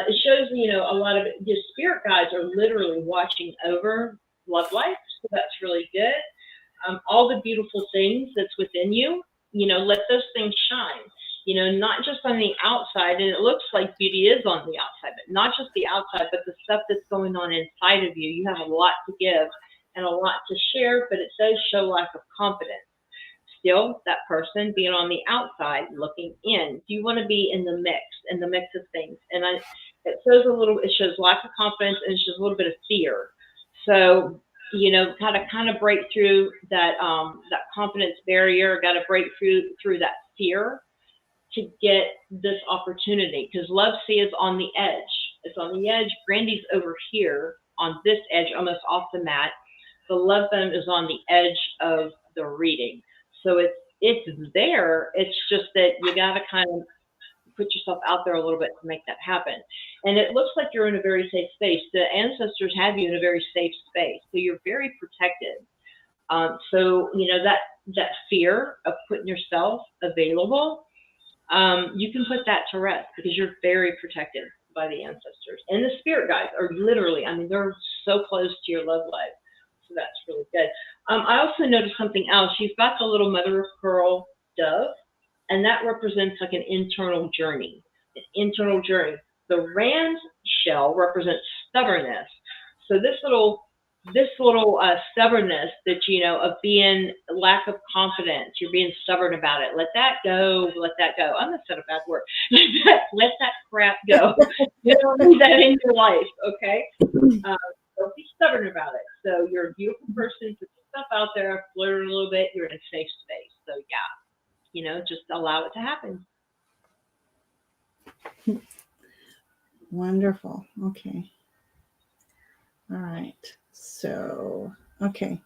it shows, you know, a lot of your spirit guides are literally watching over love life, so that's really good. All the beautiful things that's within you, you know, let those things shine. You know, not just on the outside, and it looks like beauty is on the outside, but not just the outside, but the stuff that's going on inside of you. You have a lot to give and a lot to share, but it does show lack of confidence. Still, that person being on the outside looking in, do you want to be in the mix of things? And it shows lack of confidence, and it shows a little bit of fear. So, you know, kind of break through that that confidence barrier, got to break through that fear to get this opportunity, because Love Sea is on the edge. It's on the edge. Brandy's over here on this edge, almost off the mat. The love bone is on the edge of the reading. So it's there. It's just that you got to kind of put yourself out there a little bit to make that happen. And it looks like you're in a very safe space. The ancestors have you in a very safe space. So you're very protected. So, you know, that fear of putting yourself available, you can put that to rest because you're very protected by the ancestors. And the spirit guides are literally, I mean, they're so close to your love life. So that's really good. I also noticed something else. You've got the little mother of pearl dove, and that represents like an internal journey. The rand shell represents stubbornness. So this little stubbornness that, you know, of being lack of confidence, you're being stubborn about it. Let that go. I'm going to set a bad word. Let that crap go. You don't need that in your life, okay? Don't be stubborn about it. So you're a beautiful person. Put yourself out there, flirt a little bit. You're in a safe space. So yeah, you know, just allow it to happen. Wonderful. Okay. All right. So, okay.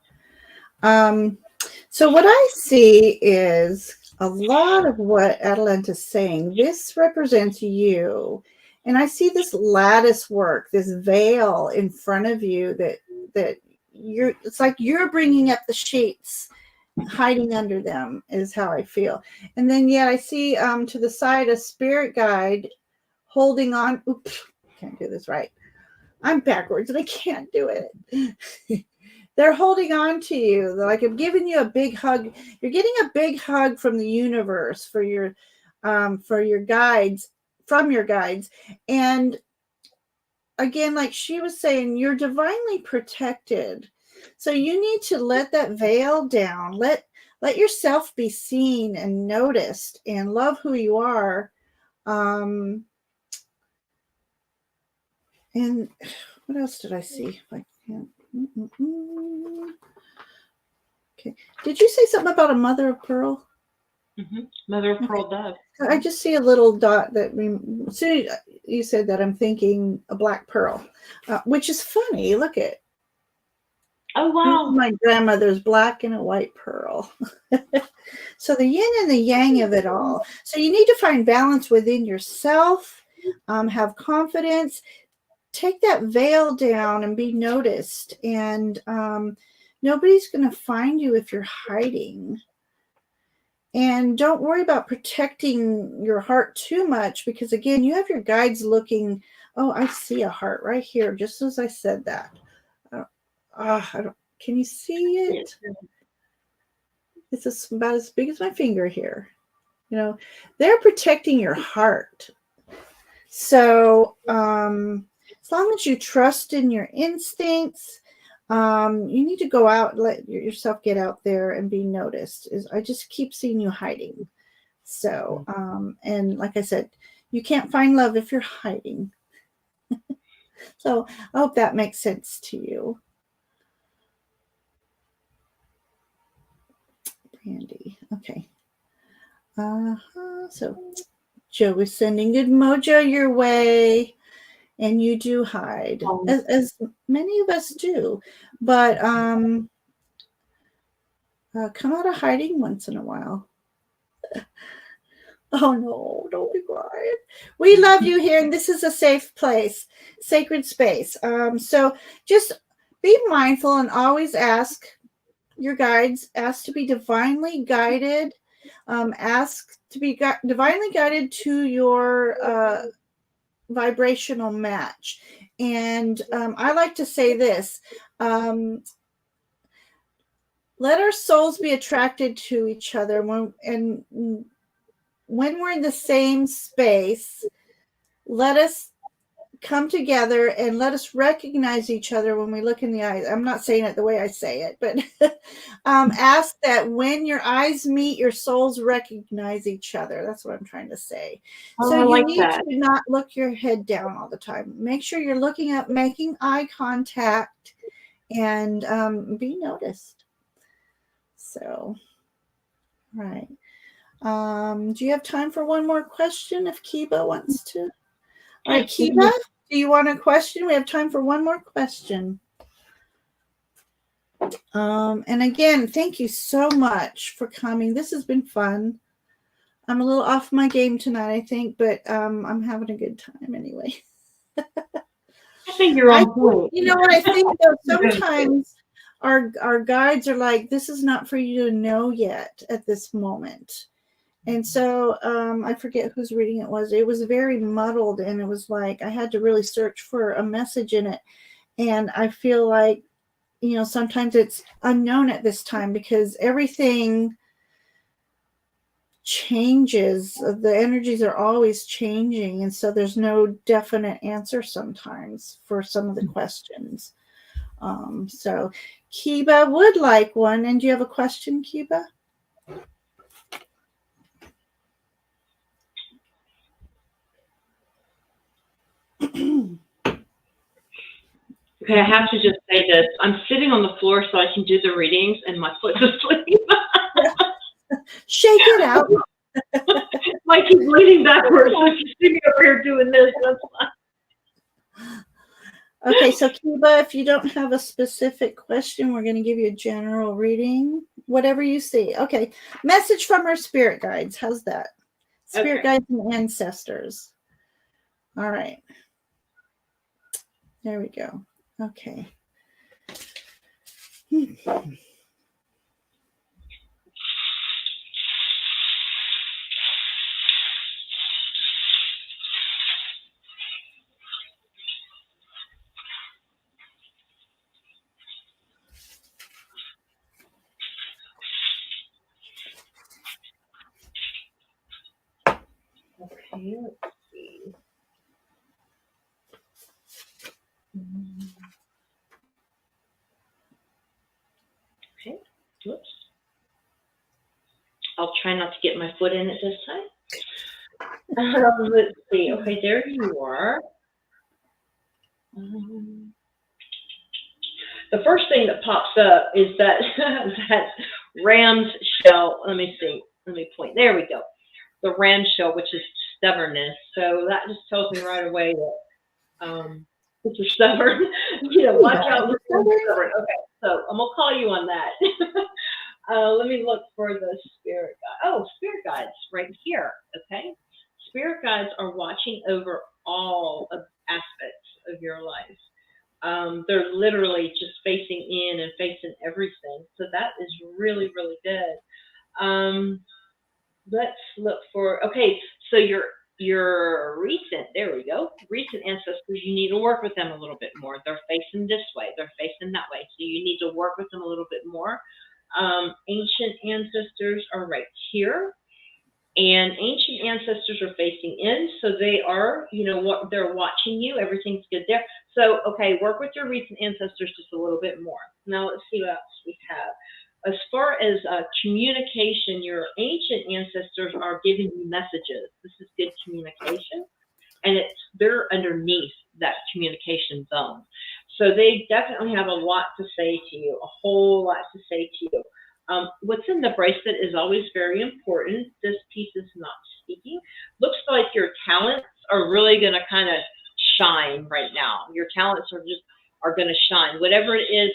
So what I see is a lot of what Atalanta's saying. This represents you. And I see this lattice work, this veil in front of you that it's like you're bringing up the sheets, hiding under them is how I feel. And then yet I see to the side a spirit guide holding on. Oops, can't do this right. I'm backwards and I can't do it. They're holding on to you. They're like, I'm giving you a big hug. You're getting a big hug from the universe for your guides, from your guides. And again, like she was saying, you're divinely protected. So you need to let that veil down. Let yourself be seen and noticed and love who you are. And what else did I see? I can't. Okay. Did you say something about a mother of pearl? Mm-hmm. Mother of pearl dove. I just see a little dot that as soon as you said that, I'm thinking a black pearl, which is funny. Look at. Oh, wow. My grandmother's black and a white pearl. So the yin and the yang of it all. So you need to find balance within yourself, have confidence, take that veil down and be noticed. And nobody's going to find you if you're hiding. And don't worry about protecting your heart too much, because again, you have your guides looking. Oh, I see a heart right here, just as I said that. Can you see it? It's about as big as my finger here. You know, they're protecting your heart. So as long as you trust in your instincts, you need to go out, let yourself get out there and be noticed. I just keep seeing you hiding. So, and like I said, you can't find love if you're hiding. So I hope that makes sense to you. Brandy. Okay. So Joe is sending good mojo your way, and you do hide, as many of us do. But come out of hiding once in a while. Oh no, don't be quiet. We love you here, and this is a safe place, sacred space. So just be mindful and always ask your guides, ask to be divinely guided, ask to be divinely guided to your vibrational match. And I like to say this, let our souls be attracted to each other. When we're in the same space, let us come together and let us recognize each other when we look in the eyes. I'm not saying it the way I say it, but ask that when your eyes meet, your souls recognize each other. That's what I'm trying to say. So you need to not look your head down all the time. Make sure you're looking up, making eye contact, and be noticed. So, right. Do you have time for one more question if Kiba wants to? All right, Kiba, do you want a question? We have time for one more question. And again, thank you so much for coming. This has been fun. I'm a little off my game tonight, I think, but I'm having a good time anyway. I think you're on point. You know what I think, though? Sometimes our guides are like, this is not for you to know yet at this moment. And so I forget whose reading it was. It was very muddled, and it was like I had to really search for a message in it. And I feel like, you know, sometimes it's unknown at this time because everything changes. The energies are always changing. And so there's no definite answer sometimes for some of the questions. So Kiba would like one. And do you have a question, Kiba? Okay, I have to just say this. I'm sitting on the floor so I can do the readings, and my foot's asleep. Shake it out. I keep leaning backwards, so if you see me over here doing this, that's fine. Okay, so Kiba, if you don't have a specific question, we're going to give you a general reading, whatever you see. Okay, message from our spirit guides. How's that? Spirit guides and ancestors. All right. There we go. Okay. Okay, let's see. Okay, whoops. I'll try not to get my foot in it this time. Let's see. Okay, there you are. The first thing that pops up is that that ram's shell. Let me see. Let me point. There we go. The ram shell, which is stubbornness. So that just tells me right away that if you're stubborn, watch out for stubborn. Okay, so I'm gonna call you on that. Let me look for the spirit guide. Oh, spirit guides right here. Okay, spirit guides are watching over all of aspects of your life. They're literally just facing in and facing everything. So that is really, really good. Let's look for, okay, so your recent, there we go, recent ancestors, you need to work with them a little bit more. They're facing this way, they're facing that way. So you need to work with them a little bit more. Ancient ancestors are right here. And ancient ancestors are facing in, so they are, they're watching you. Everything's good there. So, okay, work with your recent ancestors just a little bit more. Now, let's see what else we have. As far as communication, your ancient ancestors are giving you messages. This is good communication, and they're underneath that communication zone. So they definitely have a lot to say to you, a whole lot to say to you. What's in the bracelet is always very important. This piece is not speaking. Looks like your talents are really going to kind of shine right now. Your talents are going to shine. Whatever it is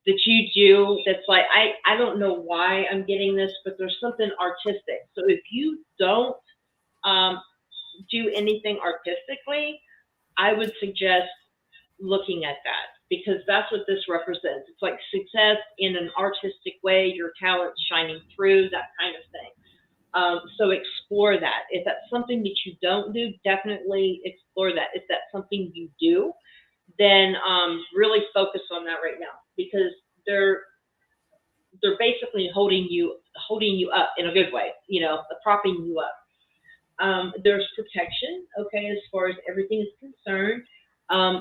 that you do, that's like, I don't know why I'm getting this, but there's something artistic. So if you don't do anything artistically, I would suggest looking at that, because that's what this represents. It's like success in an artistic way, your talent shining through, that kind of thing. So explore that. If that's something that you don't do, definitely explore that. If that's something you do, then really focus on that right now, because they're basically holding you up in a good way, propping you up. There's protection, okay, as far as everything is concerned.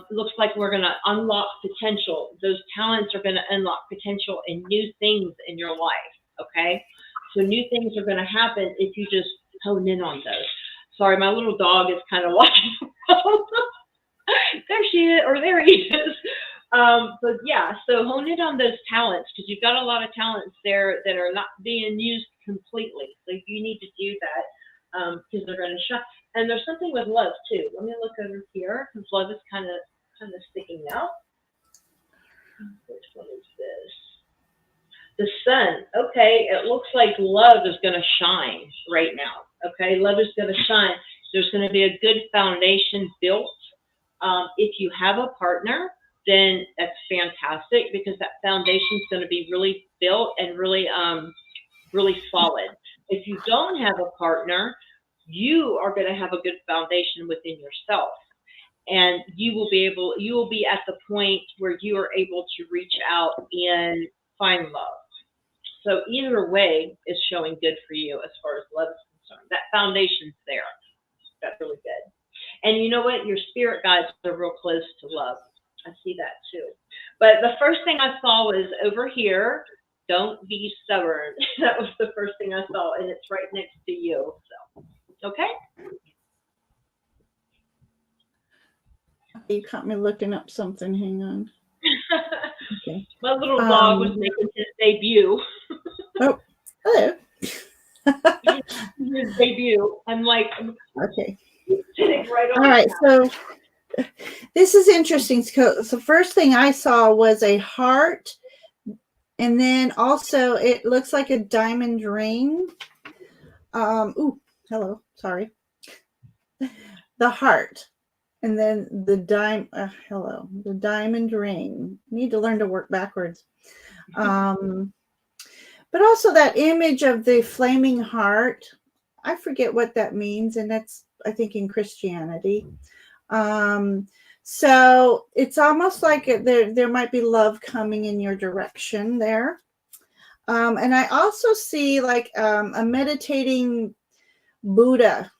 Looks like we're going to unlock potential. Those talents are going to unlock potential in new things in your life, okay? So new things are going to happen if you just hone in on those. Sorry, my little dog is kind of watching. There she is, or there he is. But yeah, so hone in on those talents, because you've got a lot of talents there that are not being used completely. So you need to do that, because they're going to shine. And there's something with love too. Let me look over here, because love is kind of sticking out. Which one is this? The sun. Okay, it looks like love is going to shine right now. Okay, love is going to shine. There's going to be a good foundation built. If you have a partner, then that's fantastic, because that foundation is going to be really built and really solid. If you don't have a partner, you are going to have a good foundation within yourself, and you will be at the point where you are able to reach out and find love. So either way is showing good for you as far as love is concerned. That foundation's there. That's really good. And you know what? Your spirit guides are real close to love. I see that too. But the first thing I saw was over here. Don't be stubborn. That was the first thing I saw, and it's right next to you. So, okay. You caught me looking up something. Hang on. Okay. My little dog was making his debut. Oh, hello. His debut. I'm like, okay. Sitting right on. All right. So this is interesting. So the first thing I saw was a heart, and then also it looks like a diamond ring. Ooh, hello. Sorry. The heart. And then the the diamond ring. Need to learn to work backwards. But also that image of the flaming heart. I forget what that means, and that's, I think, in Christianity. So it's almost like there might be love coming in your direction there. And I also see like a meditating Buddha.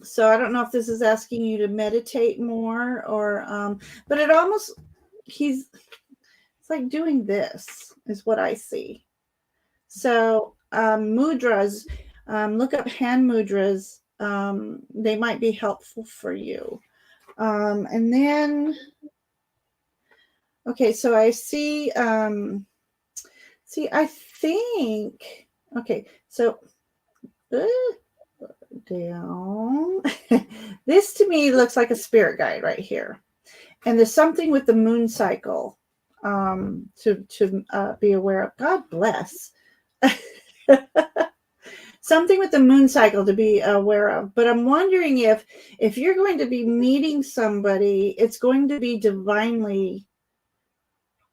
So I don't know if this is asking you to meditate more, or but it almost, it's like doing this is what I see. So mudras, look up hand mudras. They might be helpful for you. And then, okay, so I see, I think, okay, so down. This to me looks like a spirit guide right here. And there's something with the moon cycle to be aware of. God bless. Something with the moon cycle to be aware of. But I'm wondering if you're going to be meeting somebody, it's going to be divinely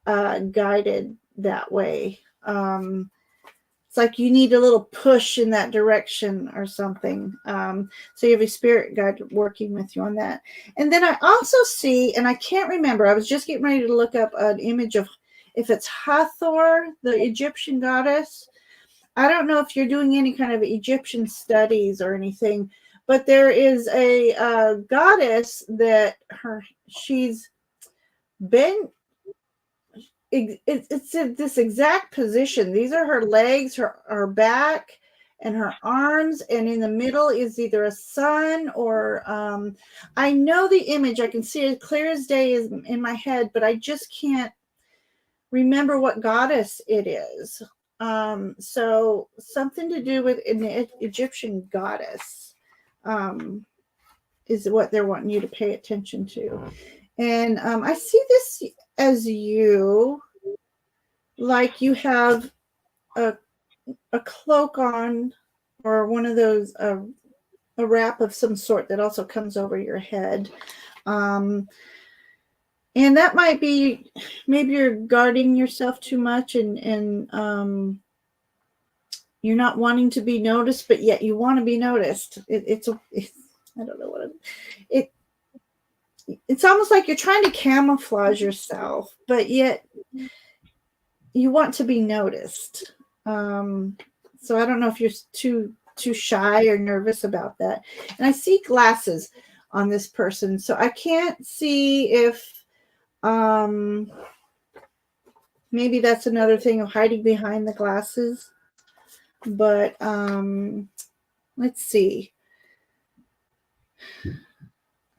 guided that way. It's like you need a little push in that direction or something. So you have a spirit guide working with you on that. And then I also see, and I can't remember, I was just getting ready to look up an image of, if it's Hathor, the Egyptian goddess. I don't know if you're doing any kind of Egyptian studies or anything, but there is a goddess that she's been, it's in this exact position. These are her legs, her back, and her arms, and in the middle is either a sun or I know the image. I can see it clear as day is in my head, but I just can't remember what goddess it is. So something to do with an Egyptian goddess is what they're wanting you to pay attention to. And I see this as you, like you have a cloak on, or one of those, a wrap of some sort that also comes over your head. And that might be, maybe you're guarding yourself too much, and you're not wanting to be noticed, but yet you want to be noticed. It's I don't know what it's almost like you're trying to camouflage yourself, but yet you want to be noticed. So I don't know if you're too shy or nervous about that. And I see glasses on this person, so I can't see if maybe that's another thing of hiding behind the glasses. But let's see.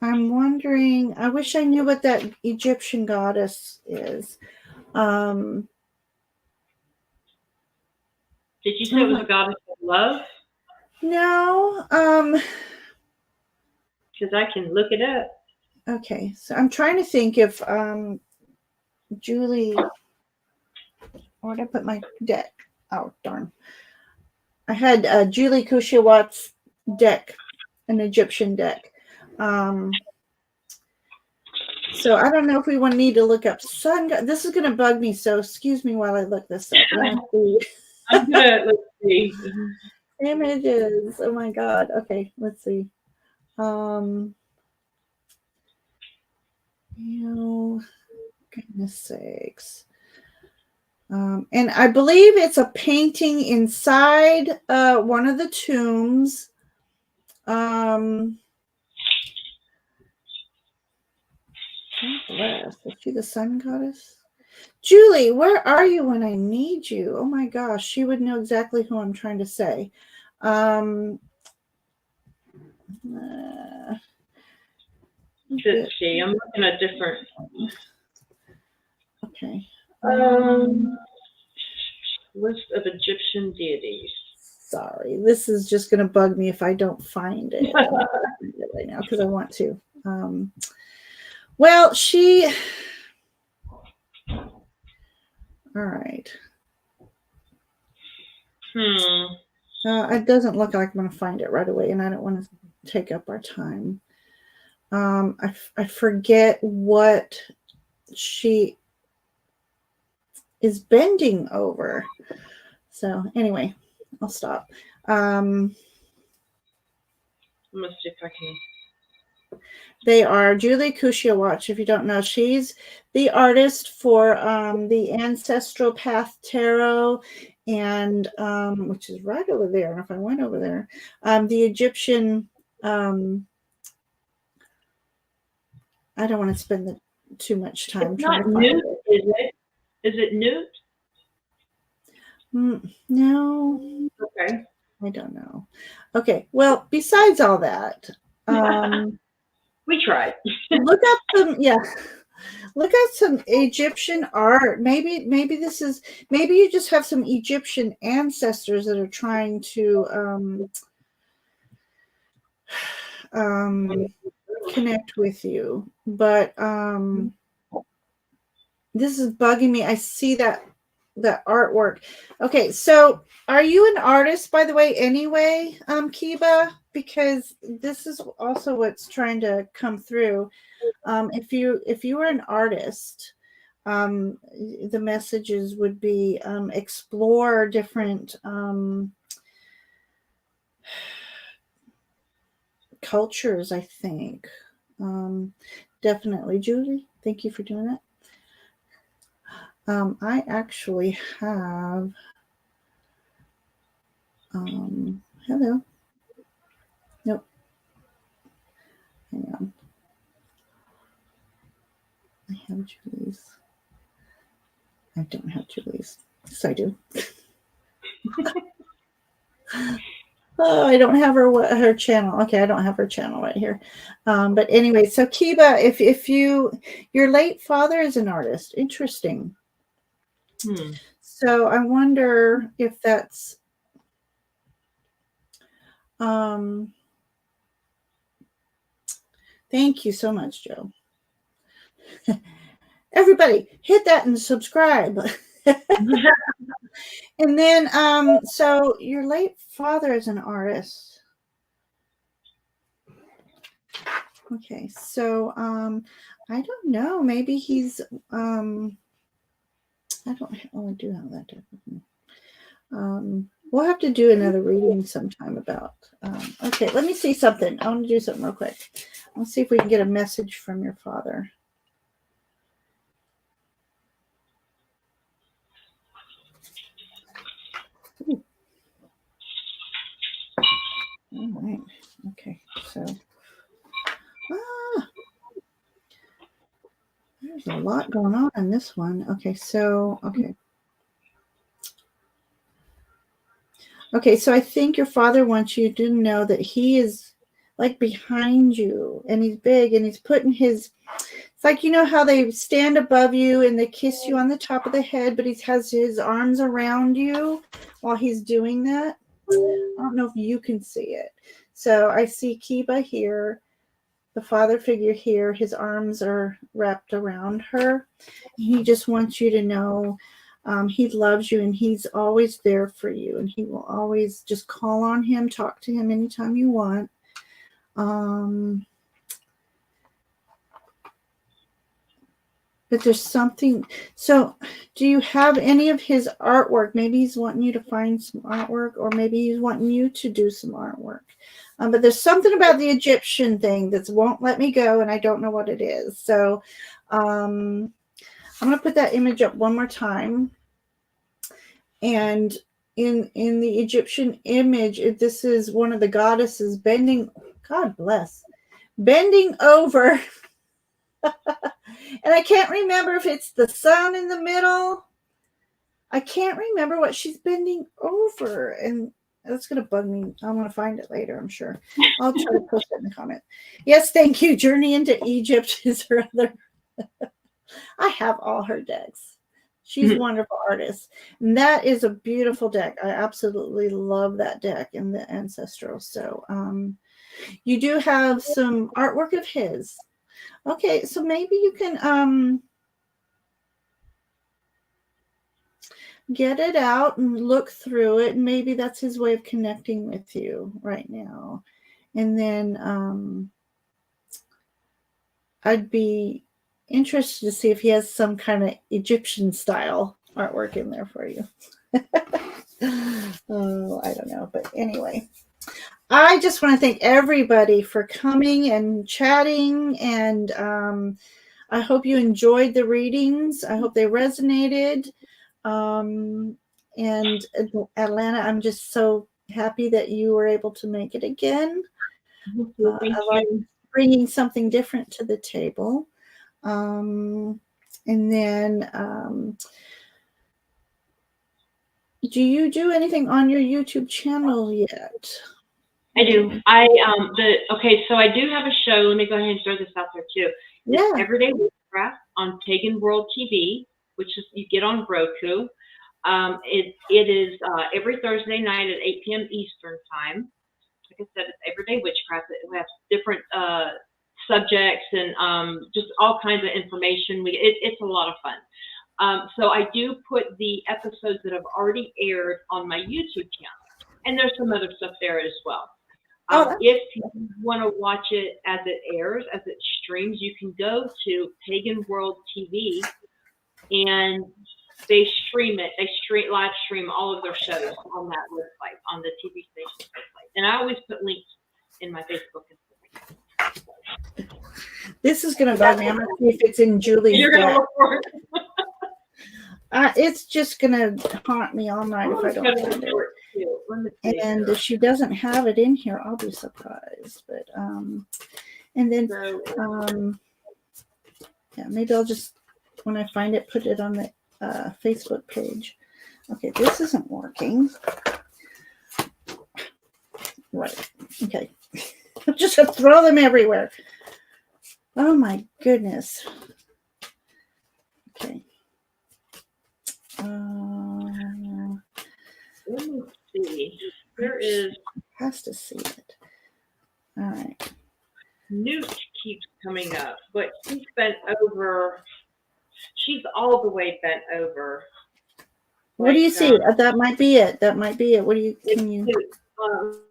I'm wondering, I wish I knew what that Egyptian goddess is. Did you say it was a goddess of love? No. Because I can look it up. Okay, so I'm trying to think if Julie, where'd I put my deck? Oh, darn. I had Julie Kushiawat's deck, an Egyptian deck. So I don't know if we need to look up sun. This is going to bug me, so excuse me while I look this up. I'm gonna, let's see. Images. Oh my God. Okay, let's see. Goodness sakes. And I believe it's a painting inside one of the tombs. Bless. Is she the sun goddess? Julie, where are you when I need you? Oh my gosh, she would know exactly who I'm trying to say. Let's see, I'm looking at different. Okay. List of Egyptian deities. Sorry, this is just going to bug me if I don't find it right now, because I want to. Well, all right. It doesn't look like I'm going to find it right away, and I don't want to take up our time. I forget what she is bending over. So anyway, I'll stop. I'm gonna see if I can. They are Julie Kushia-Watch. If you don't know, she's the artist for the Ancestral Path Tarot, and which is right over there. And if I went over there, the Egyptian. I don't want to spend too much time trying to find Newt, it. is it? Is it Newt? No. Okay. I don't know. Okay. Well, besides all that, we tried. look up some. Yeah. Look at some Egyptian art. Maybe you just have some Egyptian ancestors that are trying to connect with you. But this is bugging me. I see that artwork. Okay, so are you an artist, by the way, anyway, Kiba? Because this is also what's trying to come through. If you were an artist, the messages would be explore different cultures, I think. Definitely. Julie, thank you for doing that. I actually have hello. Nope. Hang on. I have Julie's. I don't have Julie's. Yes, I do. Oh, I don't have her channel. Okay, I don't have her channel right here. But anyway, so Kiba, if your late father is an artist, interesting. So I wonder if that's thank you so much, Joe. Everybody, hit that and subscribe. And then so your late father is an artist. Okay, so I don't know. Maybe he's I don't do have that. We'll have to do another reading sometime about. Okay, let me see something. I want to do something real quick. Let's see if we can get a message from your father. Ooh. All right. Okay, so there's a lot going on in this one. Okay, so okay, so I think your father wants you to know that he is like behind you, and he's big, and he's putting his, it's like, you know how they stand above you and they kiss you on the top of the head, but he has his arms around you while he's doing that. I don't know if you can see it. So I see Kiba here, the father figure here, his arms are wrapped around her. He just wants you to know he loves you, and he's always there for you, and he will always just call on him, talk to him anytime you want. But there's something. So do you have any of his artwork? Maybe he's wanting you to find some artwork, or maybe he's wanting you to do some artwork. But there's something about the Egyptian thing that won't let me go, and I don't know what it is. So I'm going to put that image up one more time. And in the Egyptian image, this is one of the goddesses bending, God bless, bending over. And I can't remember if it's the sun in the middle. I can't remember what she's bending over. And that's going to bug me. I'm going to find it later, I'm sure. I'll try to post it in the comment. Yes, thank you. Journey into Egypt is her other. I have all her decks. She's a wonderful artist. And that is a beautiful deck. I absolutely love that deck in the Ancestral. So you do have some artwork of his. Okay, so maybe you can get it out and look through it. And maybe that's his way of connecting with you right now. And then I'd be interested to see if he has some kind of Egyptian style artwork in there for you. Oh, I don't know. But anyway, I just want to thank everybody for coming and chatting. And I hope you enjoyed the readings. I hope they resonated. And Atlanta, I'm just so happy that you were able to make it again. Thank I like you. bringing something different to the table. And then, do you do anything on your YouTube channel yet? I do. Okay, so I do have a show. Let me go ahead and throw this out there too. Yeah. It's Everyday Witchcraft on Pagan World TV, which is you get on Roku. It is every Thursday night at 8 p.m. Eastern time. Like I said, it's Everyday Witchcraft. We have different subjects and just all kinds of information. It's a lot of fun. So I do put the episodes that have already aired on my YouTube channel, and there's some other stuff there as well. If you want to watch it as it airs, as it streams, you can go to Pagan World TV, and they stream it. They live stream all of their shows on that website, on the TV station's website. And I always put links in my Facebook. This is going to bug me. I'm going to see if it's in Julie's. You're going to look for it. It's just going to haunt me all night if I don't find it. And if she doesn't have it in here, I'll be surprised. But and then yeah, maybe I'll just, when I find it, put it on the Facebook page. Okay, this isn't working. Right. Okay. I'm just gonna throw them everywhere. Oh my goodness. Okay. Let me see. There is. Has to see it. All right. Newt keeps coming up, but she's bent over. She's all the way bent over. What do you see? That might be it. That might be it. What do you? Can you?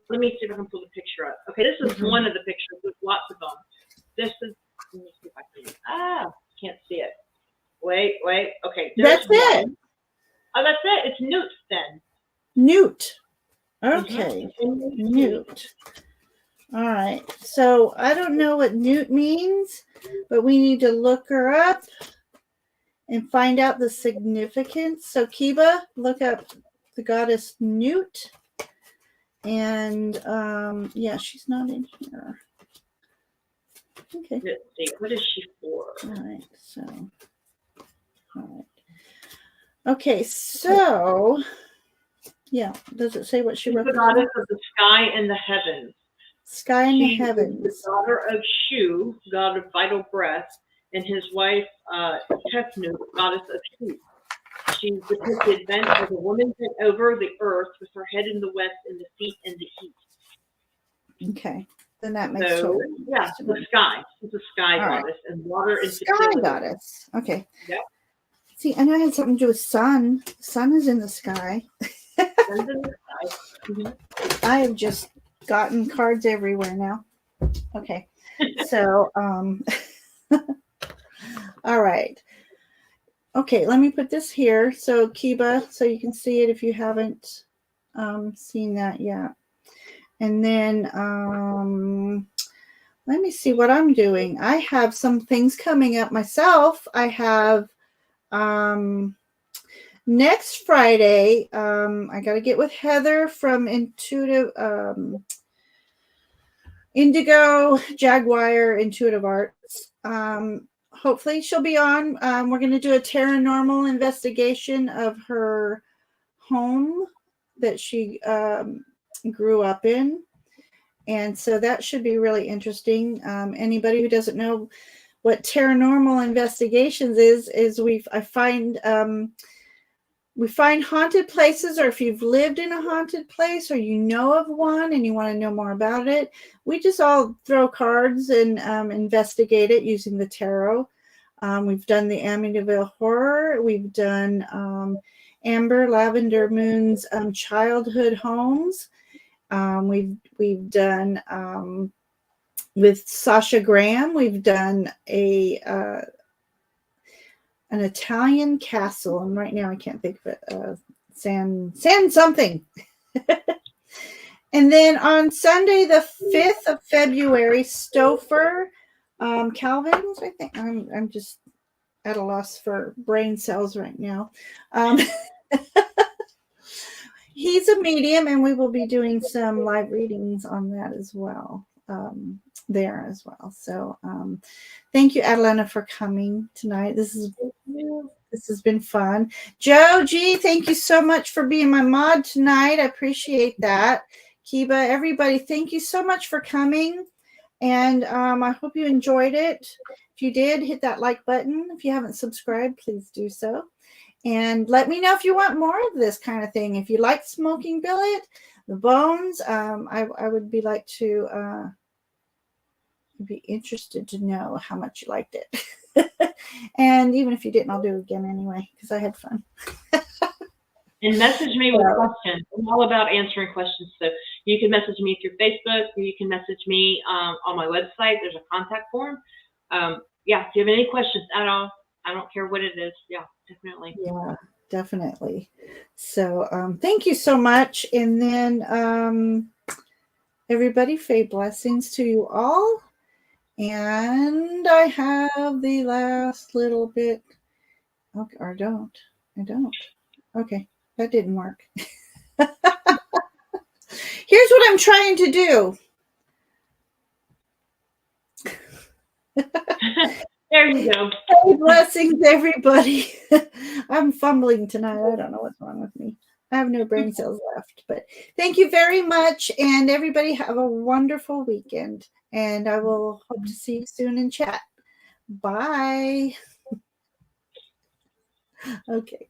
Let me see if I can pull the picture up. Okay, this is one of the pictures. There's lots of them. This is. Let me see if I can. Can't see it. Wait. Okay. That's it. Oh, that's it. It's Newt then. Newt. Okay. Newt. All right. So I don't know what Newt means, but we need to look her up and find out the significance. So Kiba, look up the goddess Newt. And yeah, she's not in here. Okay. Let's see. What is she for? All right. So. All right. Okay. So. Yeah. Does it say what she represents? The goddess of the sky and the heavens. Sky and the She heavens. is the daughter of Shu, god of vital breath, and his wife Tefnut, goddess of heat. She's depicted bent as a woman bent over the earth with her head in the west and the feet in the east. Okay. Then that makes total sense. Yeah, the sky. She's a sky goddess and water and sky fertility. Goddess. Okay. Yep. See, I know it had something to do with sun. The sun is in the sky. Sun's in the sky. Mm-hmm. I have just gotten cards everywhere now. Okay. So, all right. Okay, let me put this here. So Kiba, so you can see it if you haven't seen that yet. And then let me see what I'm doing. I have some things coming up myself. I have next Friday, I got to get with Heather from Indigo Jaguar Intuitive Arts. Hopefully she'll be on. We're going to do a paranormal investigation of her home that she grew up in. And so that should be really interesting. Anybody who doesn't know what paranormal investigations is we find haunted places, or if you've lived in a haunted place or you know of one and you want to know more about it, we just all throw cards and investigate it using the tarot. We've done the Amityville Horror. We've done Amber Lavender Moon's childhood homes. We've done with Sasha Graham, we've done an Italian castle, and right now I can't think of it. San something. And then on Sunday, the 5th of February, Stouffer Calvin's, I think. I'm just at a loss for brain cells right now. He's a medium, and we will be doing some live readings on that as well, there as well. So thank you, Atalanta, for coming tonight. This has been fun. Joe G, thank you so much for being my mod tonight. I appreciate that. Kiba, everybody, thank you so much for coming. And I hope you enjoyed it. If you did, hit that like button. If you haven't subscribed, please do so. And let me know if you want more of this kind of thing. If you like Smoking Billet, the bones, I would be interested to know how much you liked it. And even if you didn't, I'll do it again anyway, because I had fun. And message me with questions. I'm all about answering questions. So you can message me through Facebook, or you can message me on my website. There's a contact form. Yeah, if you have any questions at all, I don't care what it is. Yeah, definitely. Yeah, definitely. So thank you so much. And then everybody, Faye, blessings to you all. And I have the last little bit. Okay, or don't. I don't. Okay, that didn't work. Here's what I'm trying to do. There you go. Hey, blessings, everybody. I'm fumbling tonight. I don't know what's wrong with me. I have no brain cells left. But thank you very much. And everybody have a wonderful weekend. And I will hope to see you soon in chat. Bye. Okay.